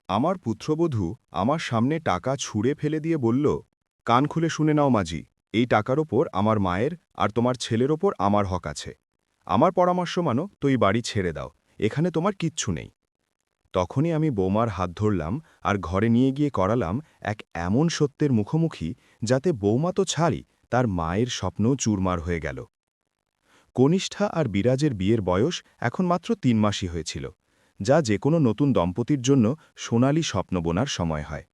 আমার পুত্রবধূ আমার সামনে টাকা ছুঁড়ে ফেলে দিয়ে বলল, কান খুলে শুনে নাও মাজি, এই টাকার ওপর আমার মায়ের আর তোমার ছেলের ওপর আমার হক আছে। আমার পরামর্শ মানো তো এই বাড়ি ছেড়ে দাও, এখানে তোমার কিচ্ছু নেই। তখনই আমি বৌমার হাত ধরলাম আর ঘরে নিয়ে গিয়ে করালাম এক এমন সত্যের মুখোমুখি, যাতে বৌমা তো ছাড়ি, তার মায়ের স্বপ্ন চুরমার হয়ে গেল। কনিষ্ঠা আর বিরাজের বিয়ের বয়স এখন মাত্র ৩ মাসই হয়েছিল, যা যে কোনো নতুন দম্পতির জন্য সোনালি স্বপ্ন বোনার সময় হয়।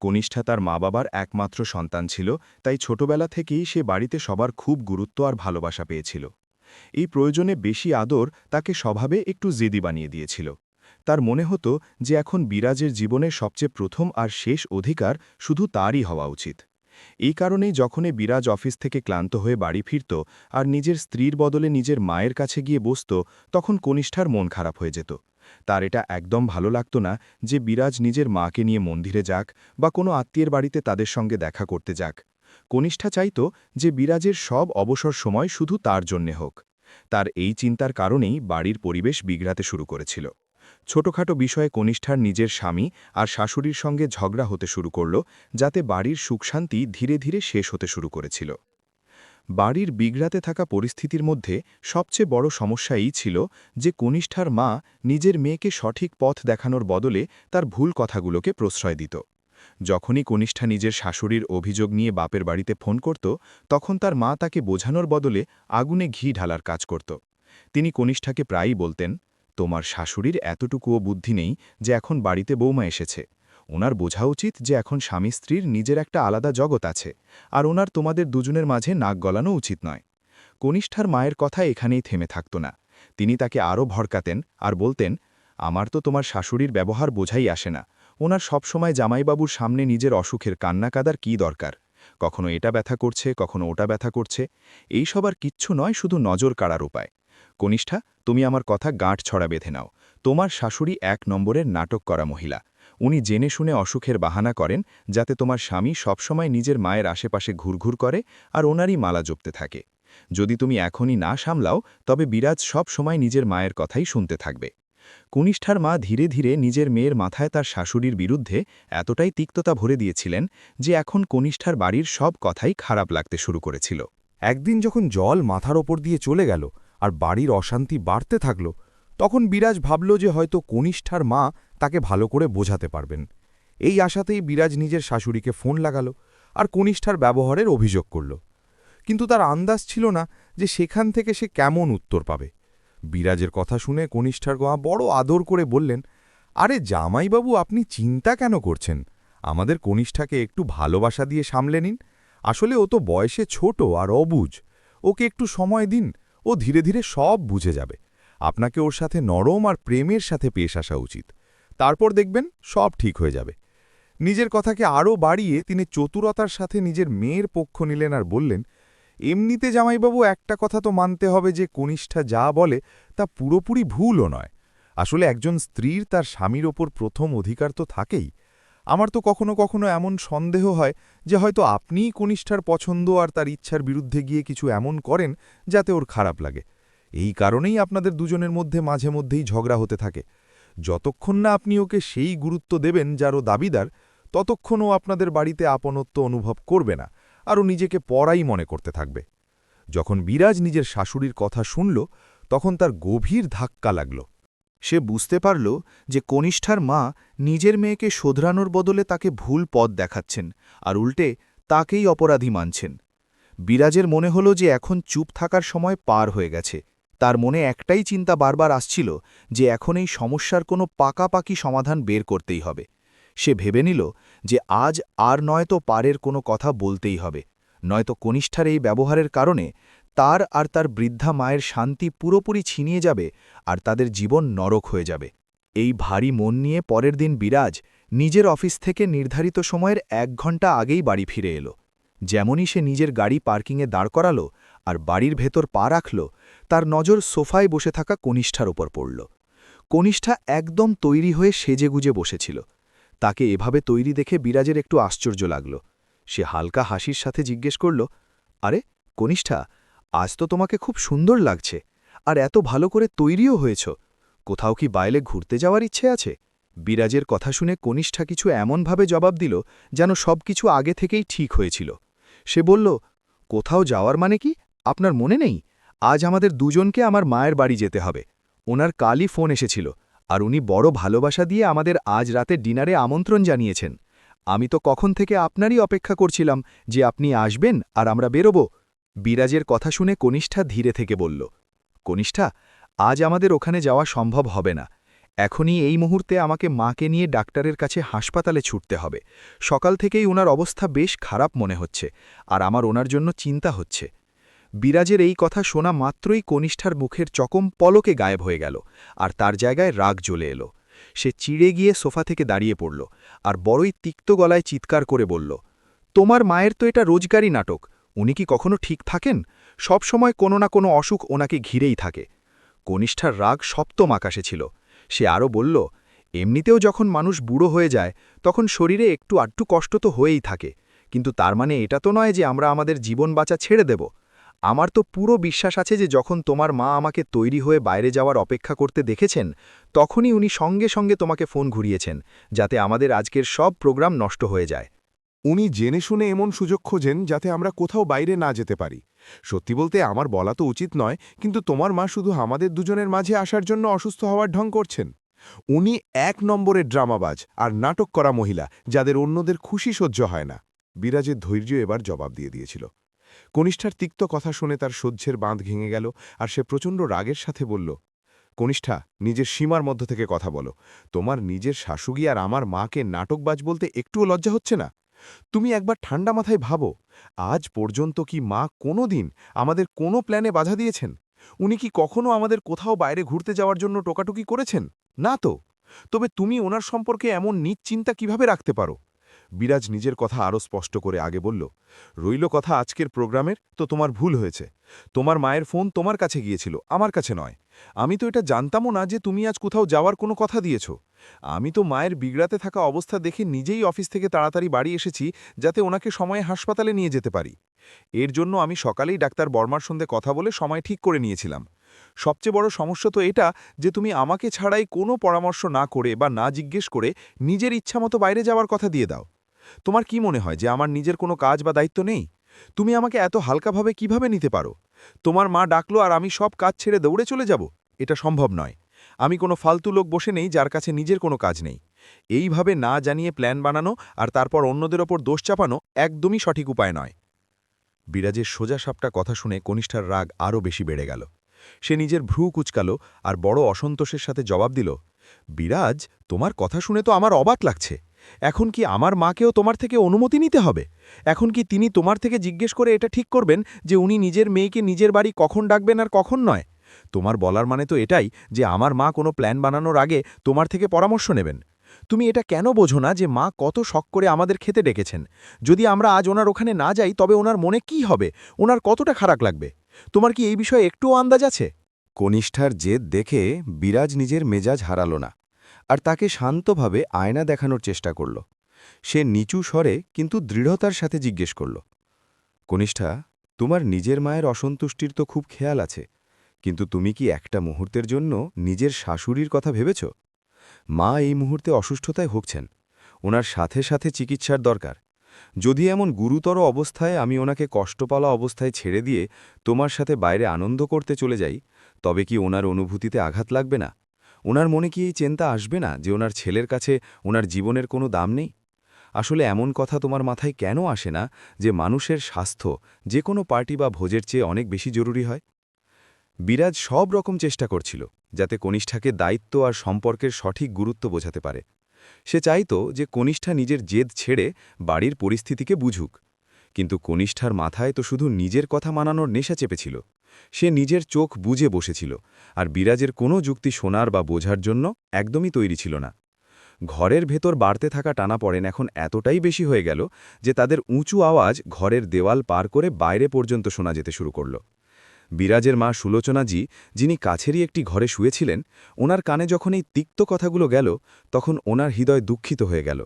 কনিষ্ঠা তার মা বাবার একমাত্র সন্তান ছিল, তাই ছোটবেলা থেকেই সে বাড়িতে সবার খুব গুরুত্ব আর ভালোবাসা পেয়েছিল। এই প্রয়োজনে বেশি আদর তাকে স্বভাবে একটু জেদি বানিয়ে দিয়েছিল। তার মনে হতো যে এখন বিরাজের জীবনের সবচেয়ে প্রথম আর শেষ অধিকার শুধু তারই হওয়া উচিত। এই কারণেই যখনই বিরাজ অফিস থেকে ক্লান্ত হয়ে বাড়ি ফিরত আর নিজের স্ত্রীর বদলে নিজের মায়ের কাছে গিয়ে বসত, তখন কনিষ্ঠার মন খারাপ হয়ে যেত। তার এটা একদম ভালো লাগত না যে বিরাজ নিজের মাকে নিয়ে মন্দিরে যাক বা কোনো আত্মীয়ের বাড়িতে তাদের সঙ্গে দেখা করতে যাক। কনিষ্ঠা চাইত যে বিরাজের সব অবসর সময় শুধু তার জন্যে হোক। তার এই চিন্তার কারণেই বাড়ির পরিবেশ বিগড়াতে শুরু করেছিল। ছোটখাটো বিষয়ে কনিষ্ঠার নিজের স্বামী আর শাশুড়ির সঙ্গে ঝগড়া হতে শুরু করল, যাতে বাড়ির সুখশান্তি ধীরে ধীরে শেষ হতে শুরু করেছিল। বাড়ির বিগড়াতে থাকা পরিস্থিতির মধ্যে সবচেয়ে বড় সমস্যা এই ছিল যে কনিষ্ঠার মা নিজের মেয়েকে সঠিক পথ দেখানোর বদলে তার ভুল কথাগুলোকে প্রশ্রয় দিত। যখনই কনিষ্ঠা নিজের শাশুড়ির অভিযোগ নিয়ে বাপের বাড়িতে ফোন করত, তখন তার মা তাকে বোঝানোর বদলে আগুনে ঘি ঢালার কাজ করত। তিনি কনিষ্ঠাকে প্রায়ই বলতেন, তোমার শাশুড়ির এতটুকুও বুদ্ধি নেই যে এখন বাড়িতে বৌমা এসেছে। ওনার বোঝা উচিত যে এখন স্বামী স্ত্রীর নিজের একটা আলাদা জগৎ আছে, আর ওনার তোমাদের দুজনের মাঝে নাক গলানো উচিত নয়। কনিষ্ঠার মায়ের কথা এখানেই থেমে থাকত না। তিনি তাকে আরও ভড়কাতেন আর বলতেন, আমার তো তোমার শাশুড়ির ব্যবহার বোঝাই আসে না। ওনার সবসময় জামাইবাবুর সামনে নিজের অসুখের কান্না কাদার কী দরকার? কখনো এটা ব্যথা করছে, কখনো ওটা ব্যথা করছে। এই সবার কিচ্ছু নয়, শুধু নজর কাড়ার উপায়। কনিষ্ঠা, তুমি আমার কথা গাঁট ছড়া বেঁধে নাও। তোমার শাশুড়ি ১ নম্বরের নাটক করা মহিলা। উনি জেনে শুনে অসুখের বাহানা করেন, যাতে তোমার স্বামী সবসময় নিজের মায়ের আশেপাশে ঘুরঘুর করে আর ওনারই মালা জপতে থাকে। যদি তুমি এখনই না সামলাও, তবে বিরাজ সব সময় নিজের মায়ের কথাই শুনতে থাকবে। কনিষ্ঠার মা ধীরে ধীরে নিজের মেয়ের মাথায় তার শাশুড়ির বিরুদ্ধে এতটাই তিক্ততা ভরে দিয়েছিলেন যে এখন কনিষ্ঠার বাড়ির সব কথাই খারাপ লাগতে শুরু করেছিল। একদিন যখন জল মাথার ওপর দিয়ে চলে গেল আর বাড়ির অশান্তি বাড়তে থাকল, তখন বিরাজ ভাবল যে হয়তো কনিষ্ঠার মা তাকে ভালো করে বোঝাতে পারবেন। এই আশাতেই বিরাজ নিজের শাশুড়িকে ফোন লাগাল আর কনিষ্ঠার ব্যবহারের অভিযোগ করল। কিন্তু তার আন্দাজ ছিল না যে সেখান থেকে সে কেমন উত্তর পাবে। বিরাজের কথা শুনে কনিষ্ঠার মা বড় আদর করে বললেন, আরে জামাইবাবু, আপনি চিন্তা কেন করছেন? আমাদের কনিষ্ঠাকে একটু ভালোবাসা দিয়ে সামলে নিন। আসলে ও তো বয়সে ছোট আর অবুঝ। ওকে একটু সময় দিন, ও ধীরে ধীরে সব বুঝে যাবে। আপনাকে ওর সাথে নরম আর প্রেমের সাথে পেশ আসা উচিত। তারপর দেখবেন সব ঠিক হয়ে যাবে। নিজের কথাকে আরও বাড়িয়ে তিনি চতুরতার সাথে নিজের মেয়ের পক্ষ নিলেন আর বললেন, এমনিতে জামাইবাবু, একটা কথা তো মানতে হবে যে কনিষ্ঠা যা বলে তা পুরোপুরি ভুলও নয়। আসলে একজন স্ত্রীর তার স্বামীর ওপর প্রথম অধিকার তো থাকেই। আমার তো কখনো কখনো এমন সন্দেহ হয় যে হয়তো আপনিই কনিষ্ঠার পছন্দ আর তার ইচ্ছার বিরুদ্ধে গিয়ে কিছু এমন করেন যাতে ওর খারাপ লাগে। এই কারণেই আপনাদের দুজনের মধ্যে মাঝে মধ্যেই ঝগড়া হতে থাকে। যতক্ষণ না আপনি ওকে সেই গুরুত্ব দেবেন যার ও দাবিদার, ততক্ষণ ও আপনাদের বাড়িতে আপনত্ব অনুভব করবে না, আরও নিজেকে পরাই মনে করতে থাকবে। যখন বিরাজ নিজের শাশুড়ির কথা শুনল, তখন তার গভীর ধাক্কা লাগল। সে বুঝতে পারল যে কনিষ্ঠার মা নিজের মেয়েকে শোধরানোর বদলে তাকে ভুল পথ দেখাচ্ছেন আর উল্টে তাকেই অপরাধী মানছেন। বিরাজের মনে হল যে এখন চুপ থাকার সময় পার হয়ে গেছে। তার মনে একটাই চিন্তা বারবার আসছিল যে এখন এই সমস্যার কোনো পাকাপাকি সমাধান বের করতেই হবে। সে ভেবে নিল যে আজ আর নয়তো পারের কোনো কথা বলতেই হবে, নয়তো কনিষ্ঠার এই ব্যবহারের কারণে তার আর তার বৃদ্ধা মায়ের শান্তি পুরোপুরি ছিনিয়ে যাবে আর তাদের জীবন নরক হয়ে যাবে। এই ভারী মন নিয়ে পরের দিন বিরাজ নিজের অফিস থেকে নির্ধারিত সময়ের ১ ঘণ্টা আগেই বাড়ি ফিরে এলো। যেমনই সে নিজের গাড়ি পার্কিংয়ে দাঁড় করালো আর বাড়ির ভেতর পা রাখল, তার নজর সোফায় বসে থাকা কনিষ্ঠার ওপর পড়ল। কনিষ্ঠা একদম তৈরি হয়ে সেজেগুজে বসেছিল। তাকে এভাবে তৈরি দেখে বিরাজের একটু আশ্চর্য লাগল। সে হালকা হাসির সাথে জিজ্ঞেস করল, আরে কনিষ্ঠা, আজ তো তোমাকে খুব সুন্দর লাগছে, আর এত ভালো করে তৈরিও হয়েছ। কোথাও কি বাইরে ঘুরতে যাওয়ার ইচ্ছে আছে? বিরাজের কথা শুনে কনিষ্ঠা কিছু এমনভাবে জবাব দিল যেন সবকিছু আগে থেকেই ঠিক হয়েছিল। সে বলল, কোথাও যাওয়ার মানে কি? আপনার মনে নেই? আজ আমাদের দুজনকে আমার মায়ের বাড়ি যেতে হবে। ওনার কালই ফোন এসেছিল, আর উনি বড় ভালোবাসা দিয়ে আমাদের আজ রাতে ডিনারে আমন্ত্রণ জানিয়েছেন। আমি তো কখন থেকে আপনারই অপেক্ষা করছিলাম যে আপনি আসবেন আর আমরা বেরোব। বিরাজের কথা শুনে কনিষ্ঠা ধীরে থেকে বলল, কনিষ্ঠা, আজ আমাদের ওখানে যাওয়া সম্ভব হবে না। এখনই এই মুহূর্তে আমাকে মাকে নিয়ে ডাক্তারের কাছে হাসপাতালে ছুটতে হবে। সকাল থেকেই ওনার অবস্থা বেশ খারাপ মনে হচ্ছে, আর আমার ওনার জন্য চিন্তা হচ্ছে। বিরাজের এই কথা শোনা মাত্রই কনিষ্ঠার মুখের চকম পলকে গায়েব হয়ে গেল, আর তার জায়গায় রাগ জ্বলে এলো। সে চিড়ে গিয়ে সোফা থেকে দাঁড়িয়ে পড়ল, আর বড়ই তিক্ত গলায় চিৎকার করে বলল, তোমার মায়ের তো এটা রোজগারি নাটক। উনি কি কখনো ঠিক থাকেন? সব সময় কোনো না কোনো অসুখ ওনাকে ঘিরেই থাকে। কনিষ্ঠার রাগ সপ্তম আকাশে ছিল। সে আরও বলল, এমনিতেও যখন মানুষ বুড়ো হয়ে যায় তখন শরীরে একটু আধটু কষ্ট তো হয়েই থাকে, কিন্তু তার মানে এটা তো নয় যে আমরা আমাদের জীবন বাঁচা ছেড়ে দেব। আমার তো পুরো বিশ্বাস আছে যে যখন তোমার মা আমাকে তৈরি হয়ে বাইরে যাওয়ার অপেক্ষা করতে দেখেছেন, তখনই উনি সঙ্গে সঙ্গে তোমাকে ফোন ঘুরিয়েছেন, যাতে আমাদের আজকের সব প্রোগ্রাম নষ্ট হয়ে যায়। উনি জেনে শুনে এমন সুযোগ খোঁজেন যাতে আমরা কোথাও বাইরে না যেতে পারি। সত্যি বলতে আমার বলা তো উচিত নয়, কিন্তু তোমার মা শুধু আমাদের দুজনের মাঝে আসার জন্য অসুস্থ হওয়ার ঢং করছেন। উনি ১ নম্বরের ড্রামাবাজ আর নাটক করা মহিলা, যাদের অন্যদের খুশি সহ্য হয় না। বিরাজের ধৈর্য এবার জবাব দিয়ে দিয়েছিল। কনিষ্ঠার তিক্ত কথা শুনে তার সহ্যের বাঁধ ভেঙে গেল, আর সে প্রচণ্ড রাগের সাথে বলল, কনিষ্ঠা, নিজের সীমার মধ্য থেকে কথা বলো। তোমার নিজের শাশুড়ি আর আমার মাকে নাটকবাজ বলতে একটুও লজ্জা হচ্ছে না? তুমি একবার ঠান্ডা মাথায় ভাবো, আজ পর্যন্ত কি মা কোনো দিন আমাদের কোনো প্ল্যানে বাধা দিয়েছেন? উনি কি কখনো আমাদের কোথাও বাইরে ঘুরতে যাওয়ার জন্য টোকাটুকি করেছেন? না তো। তবে তুমি ওনার সম্পর্কে এমন নীচ চিন্তা কিভাবে রাখতে পারো? বিরাজ নিজের কথা আরও স্পষ্ট করে আগে বলল, রইল কথা আজকের প্রোগ্রামের, তো তোমার ভুল হয়েছে। তোমার মায়ের ফোন তোমার কাছে গিয়েছিল, আমার কাছে নয়। আমি তো এটা জানতামও না যে তুমি আজ কোথাও যাওয়ার কোনো কথা দিয়েছ। আমি তো মায়ের বিগড়াতে থাকা অবস্থা দেখে নিজেই অফিস থেকে তাড়াতাড়ি বাড়ি এসেছি, যাতে ওনাকে সময়ে হাসপাতালে নিয়ে যেতে পারি। এর জন্য আমি সকালেই ডাক্তার বর্মার সঙ্গে কথা বলে সময় ঠিক করে নিয়েছিলাম। সবচেয়ে বড় সমস্যা তো এটা যে তুমি আমাকে ছাড়াই কোনো পরামর্শ না করে বা না জিজ্ঞেস করে নিজের ইচ্ছামতো বাইরে যাওয়ার কথা দিয়ে দাও। তোমার কি মনে হয় যে আমার নিজের কোনো কাজ বা দায়িত্ব নেই? তুমি আমাকে এত হালকাভাবে কিভাবে নিতে পারো? তোমার মা ডাকলো আর আমি সব কাজ ছেড়ে দৌড়ে চলে যাব? এটা সম্ভব নয়। আমি কোনো ফালতু লোক বসে নেই যার কাছে নিজের কোনো কাজ নেই। এইভাবে না জানিয়ে প্ল্যান বানানো আর তারপর অন্যদের ওপর দোষ চাপানো একদমই সঠিক উপায় নয়। বিরাজের সোজা সাপটা কথা শুনে কনিষ্ঠার রাগ আরও বেশি বেড়ে গেল। সে নিজের ভ্রু কুচকাল আর বড় অসন্তোষের সাথে জবাব দিল, বিরাজ, তোমার কথা শুনে তো আমার অবাক লাগছে। এখন কি আমার মাকেও তোমার থেকে অনুমতি নিতে হবে? এখন কি তিনি তোমার থেকে জিজ্ঞেস করে এটা ঠিক করবেন যে উনি নিজের মেয়েকে নিজের বাড়ি কখন ডাকবেন আর কখন নয়? তোমার বলার মানে তো এটাই যে আমার মা কোনো প্ল্যান বানানোর আগে তোমার থেকে পরামর্শ নেবেন। তুমি এটা কেন বোঝো না যে মা কত শখ করে আমাদের খেতে ডেকেছেন? যদি আমরা আজ ওনার ওখানে না যাই তবে ওনার মনে কি হবে? ওনার কতটা খারাপ লাগবে? তোমার কি এই বিষয়ে একটুও আন্দাজ আছে? কনিষ্ঠার জেদ দেখে বিরাজ নিজের মেজাজ হারাল না, আর তাকে শান্তভাবে আয়না দেখানোর চেষ্টা করল। সে নিচু স্বরে কিন্তু দৃঢ়তার সাথে জিজ্ঞেস করল, কনিষ্ঠা, তোমার নিজের মায়ের অসন্তুষ্টির তো খুব খেয়াল আছে, কিন্তু তুমি কি একটা মুহূর্তের জন্য নিজের শাশুড়ির কথা ভেবেছ? মা এই মুহূর্তে অসুস্থতায় ভুগছেন, ওনার সাথে সাথে চিকিৎসার দরকার। যদি এমন গুরুতর অবস্থায় আমি ওনাকে কষ্টপালা অবস্থায় ছেড়ে দিয়ে তোমার সাথে বাইরে আনন্দ করতে চলে যাই, তবে কি ওনার অনুভূতিতে আঘাত লাগবে না? ওনার মনে কি এই চিন্তা আসবে না যে ওনার ছেলের কাছে ওনার জীবনের কোনো দাম নেই? আসলে এমন কথা তোমার মাথায় কেন আসে না যে মানুষের স্বাস্থ্য যে কোনো পার্টি বা ভোজের চেয়ে অনেক বেশি জরুরি হয়? বিরাজ সব রকম চেষ্টা করছিল যাতে কনিষ্ঠাকে দায়িত্ব আর সম্পর্কের সঠিক গুরুত্ব বোঝাতে পারে। সে চাইত যে কনিষ্ঠা নিজের জেদ ছেড়ে বাড়ির পরিস্থিতিকে বুঝুক, কিন্তু কনিষ্ঠার মাথায় তো শুধু নিজের কথা মানানোর নেশা চেপেছিল। সে নিজের চোখ বুজে বসেছিল, আর বিরাজের কোনো যুক্তি শোনার বা বোঝার জন্য একদমই তৈরি ছিল না। ঘরের ভেতর বাড়তে থাকা টানাপড়েন এখন এতটাই বেশি হয়ে গেল যে তাদের উঁচু আওয়াজ ঘরের দেওয়াল পার করে বাইরে পর্যন্ত শোনা যেতে শুরু করল। বিরাজের মা সুলোচনাজি, যিনি কাছেরই একটি ঘরে শুয়েছিলেন, ওনার কানে যখন এই তিক্ত কথাগুলো গেল তখন ওনার হৃদয় দুঃখিত হয়ে গেল।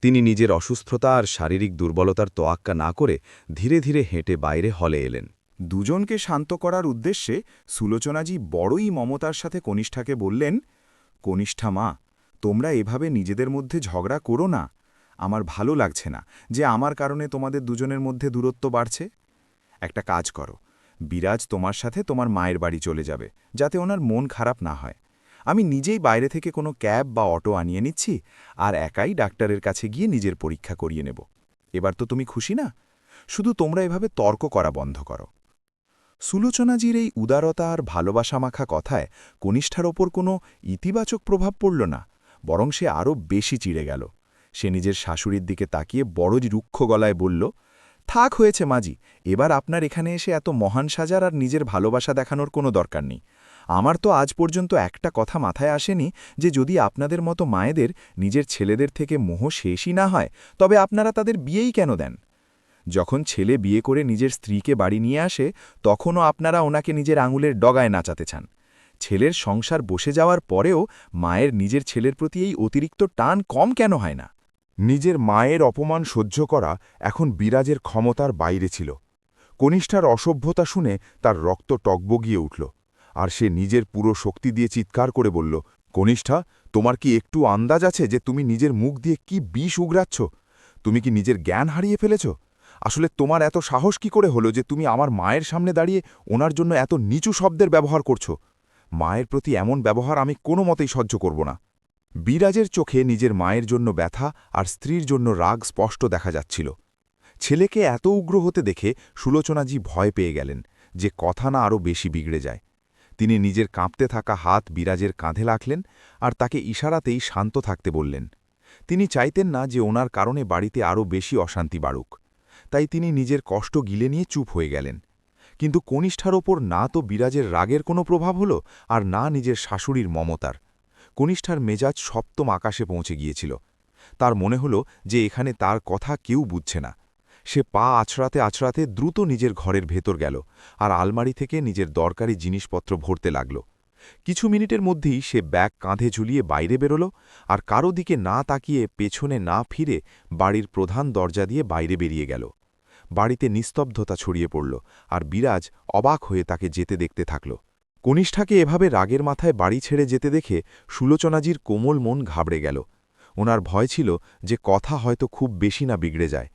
তিনি নিজের অসুস্থতা আর শারীরিক দুর্বলতার তোয়াক্কা না করে ধীরে ধীরে হেঁটে বাইরে হলে এলেন। দুজনকে শান্ত করার উদ্দেশ্যে সুলোচনাজি বড়ই মমতার সাথে কনিষ্ঠাকে বললেন, কনিষ্ঠা মা, তোমরা এভাবে নিজেদের মধ্যে ঝগড়া করো না। আমার ভালো লাগছে না যে আমার কারণে তোমাদের দুজনের মধ্যে দূরত্ব বাড়ছে। একটা কাজ করো, বিরাজ তোমার সাথে তোমার মায়ের বাড়ি চলে যাবে, যাতে ওনার মন খারাপ না হয়। আমি নিজেই বাইরে থেকে কোনো ক্যাব বা অটো আনিয়ে নিচ্ছি, আর একাই ডাক্তারের কাছে গিয়ে নিজের পরীক্ষা করিয়ে নেব। এবার তো তুমি খুশি না? শুধু তোমরা এভাবে তর্ক করা বন্ধ করো। সুলোচনাজির এই উদারতা আর ভালোবাসা মাখা কথায় কনিষ্ঠার ওপর কোনো ইতিবাচক প্রভাব পড়ল না, বরং সে আরও বেশি চিড়ে গেল। সে নিজের শাশুড়ির দিকে তাকিয়ে বড় রুক্ষ গলায় বলল, থাক হয়েছে মাজি, এবার আপনার এখানে এসে এত মহান সাজার আর নিজের ভালোবাসা দেখানোর কোনো দরকার নেই। আমার তো আজ পর্যন্ত একটা কথা মাথায় আসেনি যে যদি আপনাদের মতো মায়েদের নিজের ছেলেদের থেকে মোহ শেষই না হয়, তবে আপনারা তাদের বিয়েই কেন দেন? যখন ছেলে বিয়ে করে নিজের স্ত্রীকে বাড়ি নিয়ে আসে, তখনও আপনারা ওনাকে নিজের আঙুলের ডগায় নাচাতে চান। ছেলের সংসার বসে যাওয়ার পরেও মায়ের নিজের ছেলের প্রতি এই অতিরিক্ত টান কম কেন হয় না? নিজের মায়ের অপমান সহ্য করা এখন বিরাজের ক্ষমতার বাইরে ছিল। কনিষ্ঠার অসভ্যতা শুনে তার রক্ত টকবগিয়ে উঠল, আর সে নিজের পুরো শক্তি দিয়ে চিৎকার করে বলল, কনিষ্ঠা, তোমার কি একটু আন্দাজ আছে যে তুমি নিজের মুখ দিয়ে কি বিষ উগরাচ্ছ? তুমি কি নিজের জ্ঞান হারিয়ে ফেলেছ? আসলে তোমার এত সাহস কি করে হলো যে তুমি আমার মায়ের সামনে দাঁড়িয়ে ওনার জন্য এত নিচু শব্দের ব্যবহার করছো? মায়ের প্রতি এমন ব্যবহার আমি কোনো মতেই সহ্য করব না। বিরাজের চোখে নিজের মায়ের জন্য ব্যথা আর স্ত্রীর জন্য রাগ স্পষ্ট দেখা যাচ্ছিল। ছেলেকে এত উগ্র হতে দেখে সুলোচনাজি ভয় পেয়ে গেলেন যে কথা না আরও বেশি বিগড়ে যায়। তিনি নিজের কাঁপতে থাকা হাত বিরাজের কাঁধে রাখলেন আর তাকে ইশারাতেই শান্ত থাকতে বললেন। তিনি চাইতেন না যে ওনার কারণে বাড়িতে আরও বেশি অশান্তি বাড়ুক, তাই তিনি নিজের কষ্ট গিলে নিয়ে চুপ হয়ে গেলেন। কিন্তু কনিষ্ঠার ওপর না তো বিরাজের রাগের কোনো প্রভাব হল, আর না নিজের শাশুড়ির মমতার। কনিষ্ঠার মেজাজ সপ্তম আকাশে পৌঁছে গিয়েছিল। তার মনে হল যে এখানে তার কথা কেউ বুঝছে না। সে পা আছড়াতে আছড়াতে দ্রুত নিজের ঘরের ভেতর গেল আর আলমারি থেকে নিজের দরকারি জিনিসপত্র ভরতে লাগল। কিছু মিনিটের মধ্যেই সে ব্যাগ কাঁধে ঝুলিয়ে বাইরে বেরোল, আর কারো দিকে না তাকিয়ে পেছনে না ফিরে বাড়ির প্রধান দরজা দিয়ে বাইরে বেরিয়ে গেল। বাড়িতে নিস্তব্ধতা ছড়িয়ে পড়ল, আর বিরাজ অবাক হয়ে তাকে যেতে দেখতে থাকল। কনিষ্ঠাকে এভাবে রাগের মাথায় বাড়ি ছেড়ে যেতে দেখে সুলোচনাজির কোমল মন ঘাবড়ে গেল। ওনার ভয় ছিল যে কথা হয়তো খুব বেশি না বিগড়ে যায়।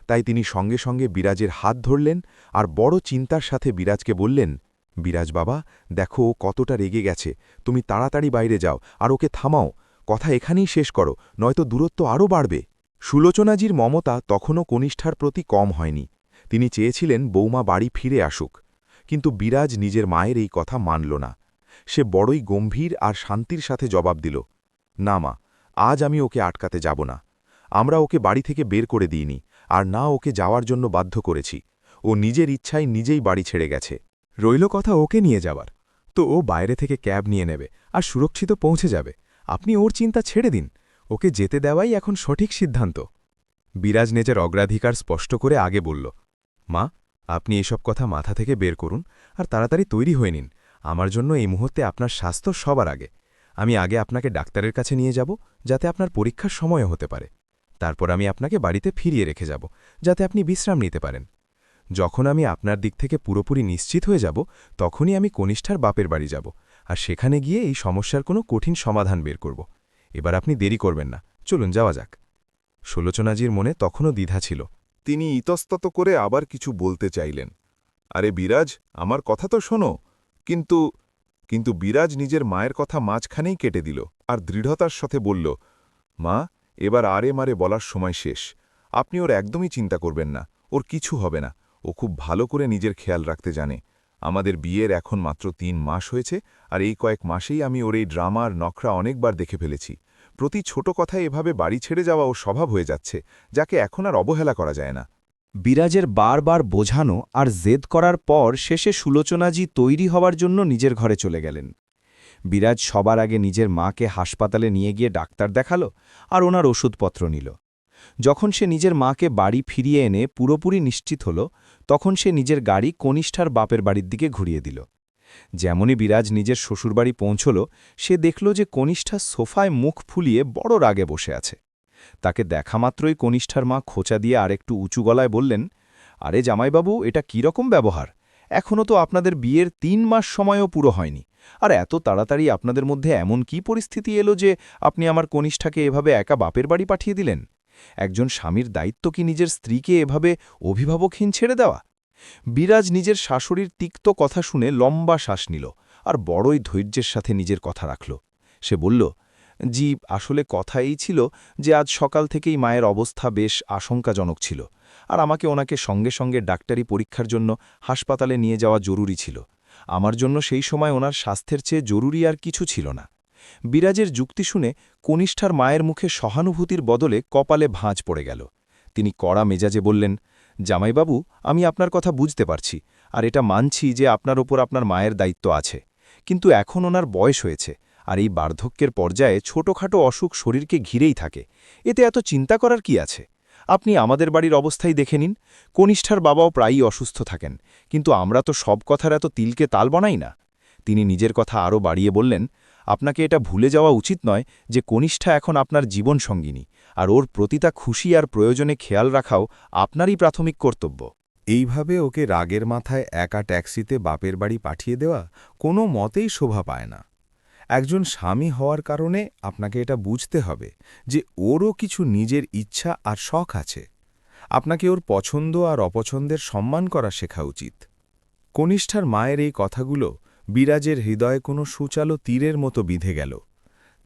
তাই তিনি সঙ্গে সঙ্গে বিরাজের হাত ধরলেন আর বড় চিন্তার সাথে বিরাজকে বললেন, বিরাজ বাবা, দেখো ও কতটা রেগে গেছে, তুমি তাড়াতাড়ি বাইরে যাও আর ওকে থামাও। কথা এখানেই শেষ করো, নয়তো দূরত্ব আরও বাড়বে। সুলোচনাজির মমতা তখনও কনিষ্ঠার প্রতি কম হয়নি। তিনি চেয়েছিলেন বৌমা বাড়ি ফিরে আসুক, কিন্তু বিরাজ নিজের মায়ের এই কথা মানল না। সে বড়ই গম্ভীর আর শান্তির সাথে জবাব দিল, না মা, আজ আমি ওকে আটকাতে যাব না। আমরা ওকে বাড়ি থেকে বের করে দিইনি, আর না ওকে যাওয়ার জন্য বাধ্য করেছি। ও নিজের ইচ্ছায় নিজেই বাড়ি ছেড়ে গেছে। রইল কথা ওকে নিয়ে যাবার, তো ও বাইরে থেকে ক্যাব নিয়ে নেবে আর সুরক্ষিত পৌঁছে যাবে। আপনি ওর চিন্তা ছেড়ে দিন, ওকে যেতে দেওয়াই এখন সঠিক সিদ্ধান্ত। বিরাজ নিজের অগ্রাধিকার স্পষ্ট করে আগে বলল, মা, আপনি এসব কথা মাথা থেকে বের করুন আর তাড়াতাড়ি তৈরি হয়ে নিন। আমার জন্য এই মুহূর্তে আপনার স্বাস্থ্য সবার আগে। আমি আগে আপনাকে ডাক্তারের কাছে নিয়ে যাব, যাতে আপনার পরীক্ষার সময় হতে পারে। তারপর আমি আপনাকে বাড়িতে ফিরিয়ে রেখে যাব, যাতে আপনি বিশ্রাম নিতে পারেন। যখন আমি আপনার দিক থেকে পুরোপুরি নিশ্চিত হয়ে যাব, তখনই আমি কনিষ্ঠার বাপের বাড়ি যাব, আর সেখানে গিয়ে এই সমস্যার কোনো কঠিন সমাধান বের করব। এবার আপনি দেরি করবেন না, চলুন যাওয়া যাক। সুলোচনাজির মনে তখনও দ্বিধা ছিল। তিনি ইতস্তত করে আবার কিছু বলতে চাইলেন, আরে বিরাজ, আমার কথা তো শোনো। কিন্তু বিরাজ নিজের মায়ের কথা মাঝখানেই কেটে দিল আর দৃঢ়তার সাথে বলল, মা, এবার আরে মারে বলার সময় শেষ। আপনি ওর একদমই চিন্তা করবেন না, ওর কিছু হবে না। ও খুব ভালো করে নিজের খেয়াল রাখতে জানে। আমাদের বিয়ের এখন মাত্র ৩ মাস হয়েছে, আর এই কয়েক মাসেই আমি ওর এই ড্রামা আর নখরা অনেকবার দেখে ফেলেছি। প্রতি ছোট কথায় এভাবে বাড়ি ছেড়ে যাওয়া ও স্বভাব হয়ে যাচ্ছে, যাকে এখন আর অবহেলা করা যায় না। বিরাজের বারবার বোঝানো আর জেদ করার পর শেষে সুলোচনাজি তৈরি হওয়ার জন্য নিজের ঘরে চলে গেলেন। বিরাজ সবার আগে নিজের মাকে হাসপাতালে নিয়ে গিয়ে ডাক্তার দেখালো আর ওনার ওষুধপত্র নিল। যখন সে নিজের মাকে বাড়ি ফিরিয়ে এনে পুরোপুরি নিশ্চিত হল, তখন সে নিজের গাড়ি কনিষ্ঠার বাপের বাড়ির দিকে ঘুরিয়ে দিল। যেমনই বিরাজ নিজের শ্বশুরবাড়ি পৌঁছল, সে দেখল যে কনিষ্ঠা সোফায় মুখ ফুলিয়ে বড় রাগে বসে আছে। তাকে দেখামাত্রই কনিষ্ঠার মা খোঁচা দিয়ে আরেকটু উঁচু গলায় বললেন, আরে জামাইবাবু, এটা কী রকম ব্যবহার? এখনও তো আপনাদের বিয়ের ৩ মাস সময়ও পুরো হয়নি, আর এত তাড়াতাড়ি আপনাদের মধ্যে এমন কি পরিস্থিতি এলো যে আপনি আমার কনিষ্ঠাকে এভাবে একা বাপের বাড়ি পাঠিয়ে দিলেন? একজন স্বামীর দায়িত্ব কি নিজের স্ত্রীকে এভাবে অভিভাবকহীন ছেড়ে দেওয়া? বিরাজ নিজের শাশুড়ির তিক্ত কথা শুনে লম্বা শ্বাস নিল আর বড়ই ধৈর্যের সাথে নিজের কথা রাখল। সে বলল, জি, আসলে কথা এই ছিল যে আজ সকাল থেকেই মায়ের অবস্থা বেশ আশঙ্কাজনক ছিল, আর আমাকে ওনাকে সঙ্গে সঙ্গে ডাক্তারি পরীক্ষার জন্য হাসপাতালে নিয়ে যাওয়া জরুরি ছিল। আমার জন্য সেই সময় ওনার স্বাস্থ্যের চেয়ে জরুরি আর কিছু ছিল না। বিরাজের যুক্তি শুনে কনিষ্ঠার মায়ের মুখে সহানুভূতির বদলে কপালে ভাঁজ পড়ে গেল। তিনি কড়া মেজাজে বললেন, জামাইবাবু, আমি আপনার কথা বুঝতে পারছি, আর এটা মানছি যে আপনার ওপর আপনার মায়ের দায়িত্ব আছে, কিন্তু এখন ওনার বয়স হয়েছে, আর এই বার্ধক্যের পর্যায়ে ছোটখাটো অসুখ শরীরকে ঘিরেই থাকে। এতে এত চিন্তা করার কি আছে? আপনি আমাদের বাড়ির অবস্থাই দেখে নিন। কনিষ্ঠার বাবাও প্রায়ই অসুস্থ থাকেন, কিন্তু আমরা তো সব কথার এত তিলকে তাল বানাই না। তিনি নিজের কথা আরও বাড়িয়ে বললেন, আপনাকে এটা ভুলে যাওয়া উচিত নয় যে কনিষ্ঠা এখন আপনার জীবনসঙ্গিনী, আর ওর প্রতিটা খুশি আর প্রয়োজনে খেয়াল রাখাও আপনারই প্রাথমিক কর্তব্য। এইভাবে ওকে রাগের মাথায় একা ট্যাক্সিতে বাপের বাড়ি পাঠিয়ে দেওয়া কোনো মতেই শোভা পায় না। একজন স্বামী হওয়ার কারণে আপনাকে এটা বুঝতে হবে যে ওরও কিছু নিজের ইচ্ছা আর শখ আছে। আপনাকে ওর পছন্দ আর অপছন্দের সম্মান করা শেখা উচিত। কনিষ্ঠার মায়ের এই কথাগুলো বিরাজের হৃদয়ে কোনো সুচালো তীরের মতো বিঁধে গেল।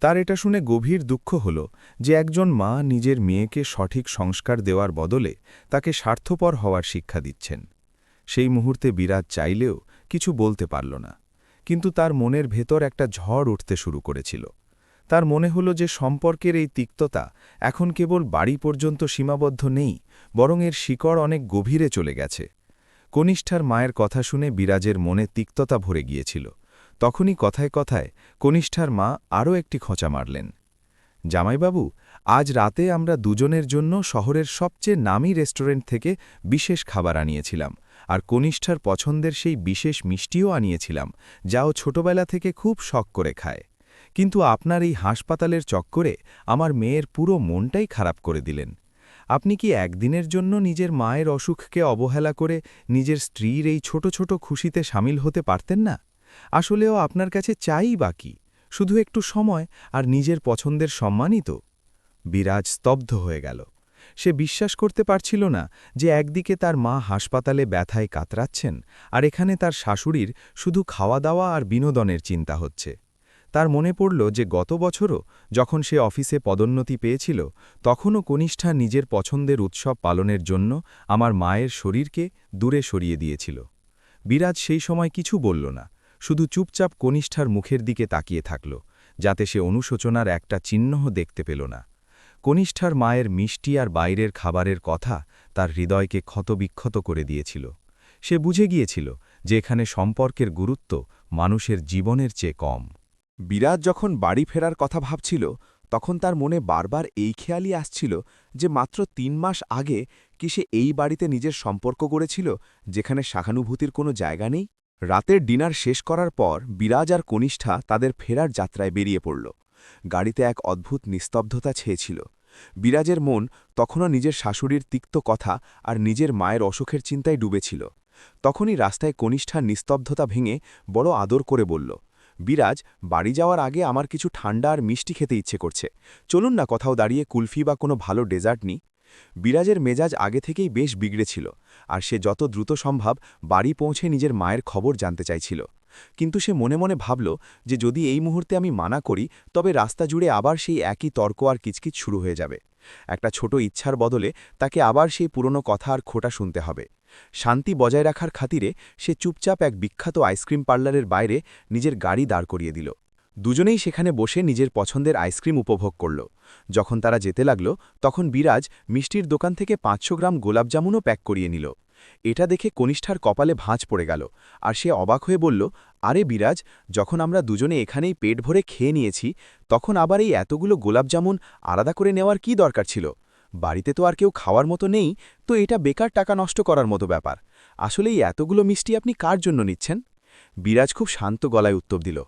তার এটা শুনে গভীর দুঃখ হল যে একজন মা নিজের মেয়েকে সঠিক সংস্কার দেওয়ার বদলে তাকে স্বার্থপর হওয়ার শিক্ষা দিচ্ছেন। সেই মুহূর্তে বিরাজ চাইলেও কিছু বলতে পারল না, কিন্তু তার মনের ভেতর একটা ঝড় উঠতে শুরু করেছিল। তার মনে হল যে সম্পর্কের এই তিক্ততা এখন কেবল বাড়ি পর্যন্ত সীমাবদ্ধ নেই, বরং এর শিকড় অনেক গভীরে চলে গেছে। কনিষ্ঠার মায়ের কথা শুনে বিরাজের মনে তিক্ততা ভরে গিয়েছিল। তখনই কথায় কথায় কনিষ্ঠার মা আরও একটি খোঁচা মারলেন। জামাইবাবু, আজ রাতে আমরা দুজনের জন্য শহরের সবচেয়ে নামী রেস্টুরেন্ট থেকে বিশেষ খাবার আনিয়েছিলাম, আর কনিষ্ঠার পছন্দের সেই বিশেষ মিষ্টিও আনিয়েছিলাম, যা ও ছোটবেলা থেকে খুব শখ করে খায়। কিন্তু আপনার এই হাসপাতালের চক্করে আমার মেয়ের পুরো মনটাই খারাপ করে দিলেন। আপনি কি একদিনের জন্য নিজের মায়ের অসুখকে অবহেলা করে নিজের স্ত্রীর এই ছোট ছোট খুশিতে সামিল হতে পারতেন না? আসলেও আপনার কাছে চাই বাকি শুধু একটু সময় আর নিজের পছন্দের সম্মানই তো। বিরাজ স্তব্ধ হয়ে গেল। সে বিশ্বাস করতে পারছিল না যে একদিকে তার মা হাসপাতালে ব্যথায় কাতরাচ্ছেন, আর এখানে তার শাশুড়ির শুধু খাওয়া দাওয়া আর বিনোদনের চিন্তা হচ্ছে। তার মনে পড়ল যে গত বছরও যখন সে অফিসে পদোন্নতি পেয়েছিল, তখনও কনিষ্ঠা নিজের পছন্দের উৎসব পালনের জন্য আমার মায়ের শরীরকে দূরে সরিয়ে দিয়েছিল। বিরাজ সেই সময় কিছু বলল না, শুধু চুপচাপ কনিষ্ঠার মুখের দিকে তাকিয়ে থাকল, যাতে সে অনুশোচনার একটা চিহ্নও দেখতে পেল না। কনিষ্ঠার মায়ের মিষ্টি আর বাইরের খাবারের কথা তার হৃদয়কে ক্ষতবিক্ষত করে দিয়েছিল। সে বুঝে গিয়েছিল যে এখানে সম্পর্কের গুরুত্ব মানুষের জীবনের চেয়ে কম। বিরাজ যখন বাড়ি ফেরার কথা ভাবছিল, তখন তার মনে বারবার এই খেয়ালই আসছিল যে মাত্র ৩ মাস আগে কি সে এই বাড়িতে নিজের সম্পর্ক গড়েছিল, যেখানে সহানুভূতির কোনো জায়গা নেই। রাতের ডিনার শেষ করার পর বিরাজ আর কনিষ্ঠা তাদের ফেরার যাত্রায় বেরিয়ে পড়ল। গাড়িতে এক অদ্ভুত নিস্তব্ধতা ছেয়েছিল। বিরাজের মন তখনও নিজের শাশুড়ির তিক্ত কথা আর নিজের মায়ের অসুখের চিন্তায় ডুবেছিল। তখনই রাস্তায় কনিষ্ঠার নিস্তব্ধতা ভেঙে বড় আদর করে বলল, বিরাজ, বাড়ি যাওয়ার আগে আমার কিছু ঠান্ডা আর মিষ্টি খেতে ইচ্ছে করছে, চলুন না কোথাও দাঁড়িয়ে কুলফি বা কোনো ভালো ডেজার্ট নিই। বিরাজের মেজাজ আগে থেকেই বেশ বিগড়েছিল, আর সে যত দ্রুত সম্ভব বাড়ি পৌঁছে নিজের মায়ের খবর জানতে চাইছিল। কিন্তু সে মনে মনে ভাবল যে যদি এই মুহূর্তে আমি মানা করি, তবে রাস্তা জুড়ে আবার সেই একই তর্ক আর কিচকিচ শুরু হয়ে যাবে। একটা ছোট ইচ্ছার বদলে তাকে আবার সেই পুরনো কথা আর খোটা শুনতে হবে। শান্তি বজায় রাখার খাতিরে সে চুপচাপ এক বিখ্যাত আইসক্রিম পার্লারের বাইরে নিজের গাড়ি দাঁড় করিয়ে দিল। দুজনেই সেখানে বসে নিজের পছন্দের আইসক্রিম উপভোগ করল। যখন তারা যেতে লাগল, তখন বিরাজ মিষ্টির দোকান থেকে ৫০০ গ্রাম গোলাপজামুনও প্যাক করিয়ে নিল। এটা দেখে কনিষ্ঠার কপালে ভাঁজ পড়ে গেল, আর সে অবাক হয়ে বলল, আরে বিরাজ, যখন আমরা দুজনে এখানেই পেট ভরে খেয়ে নিয়েছি, তখন আবার এই এতগুলো গোলাপজামুন আলাদা করে নেওয়ার কি দরকার ছিল? বাড়িতে তো আর কেউ খাওয়ার মতো নেই, তো এটা বেকার টাকা নষ্ট করার মতো ব্যাপার। আসলে এই এতগুলো মিষ্টি আপনি কার জন্য নিচ্ছেন? বিরাজ খুব শান্ত গলায় উত্তর দিল,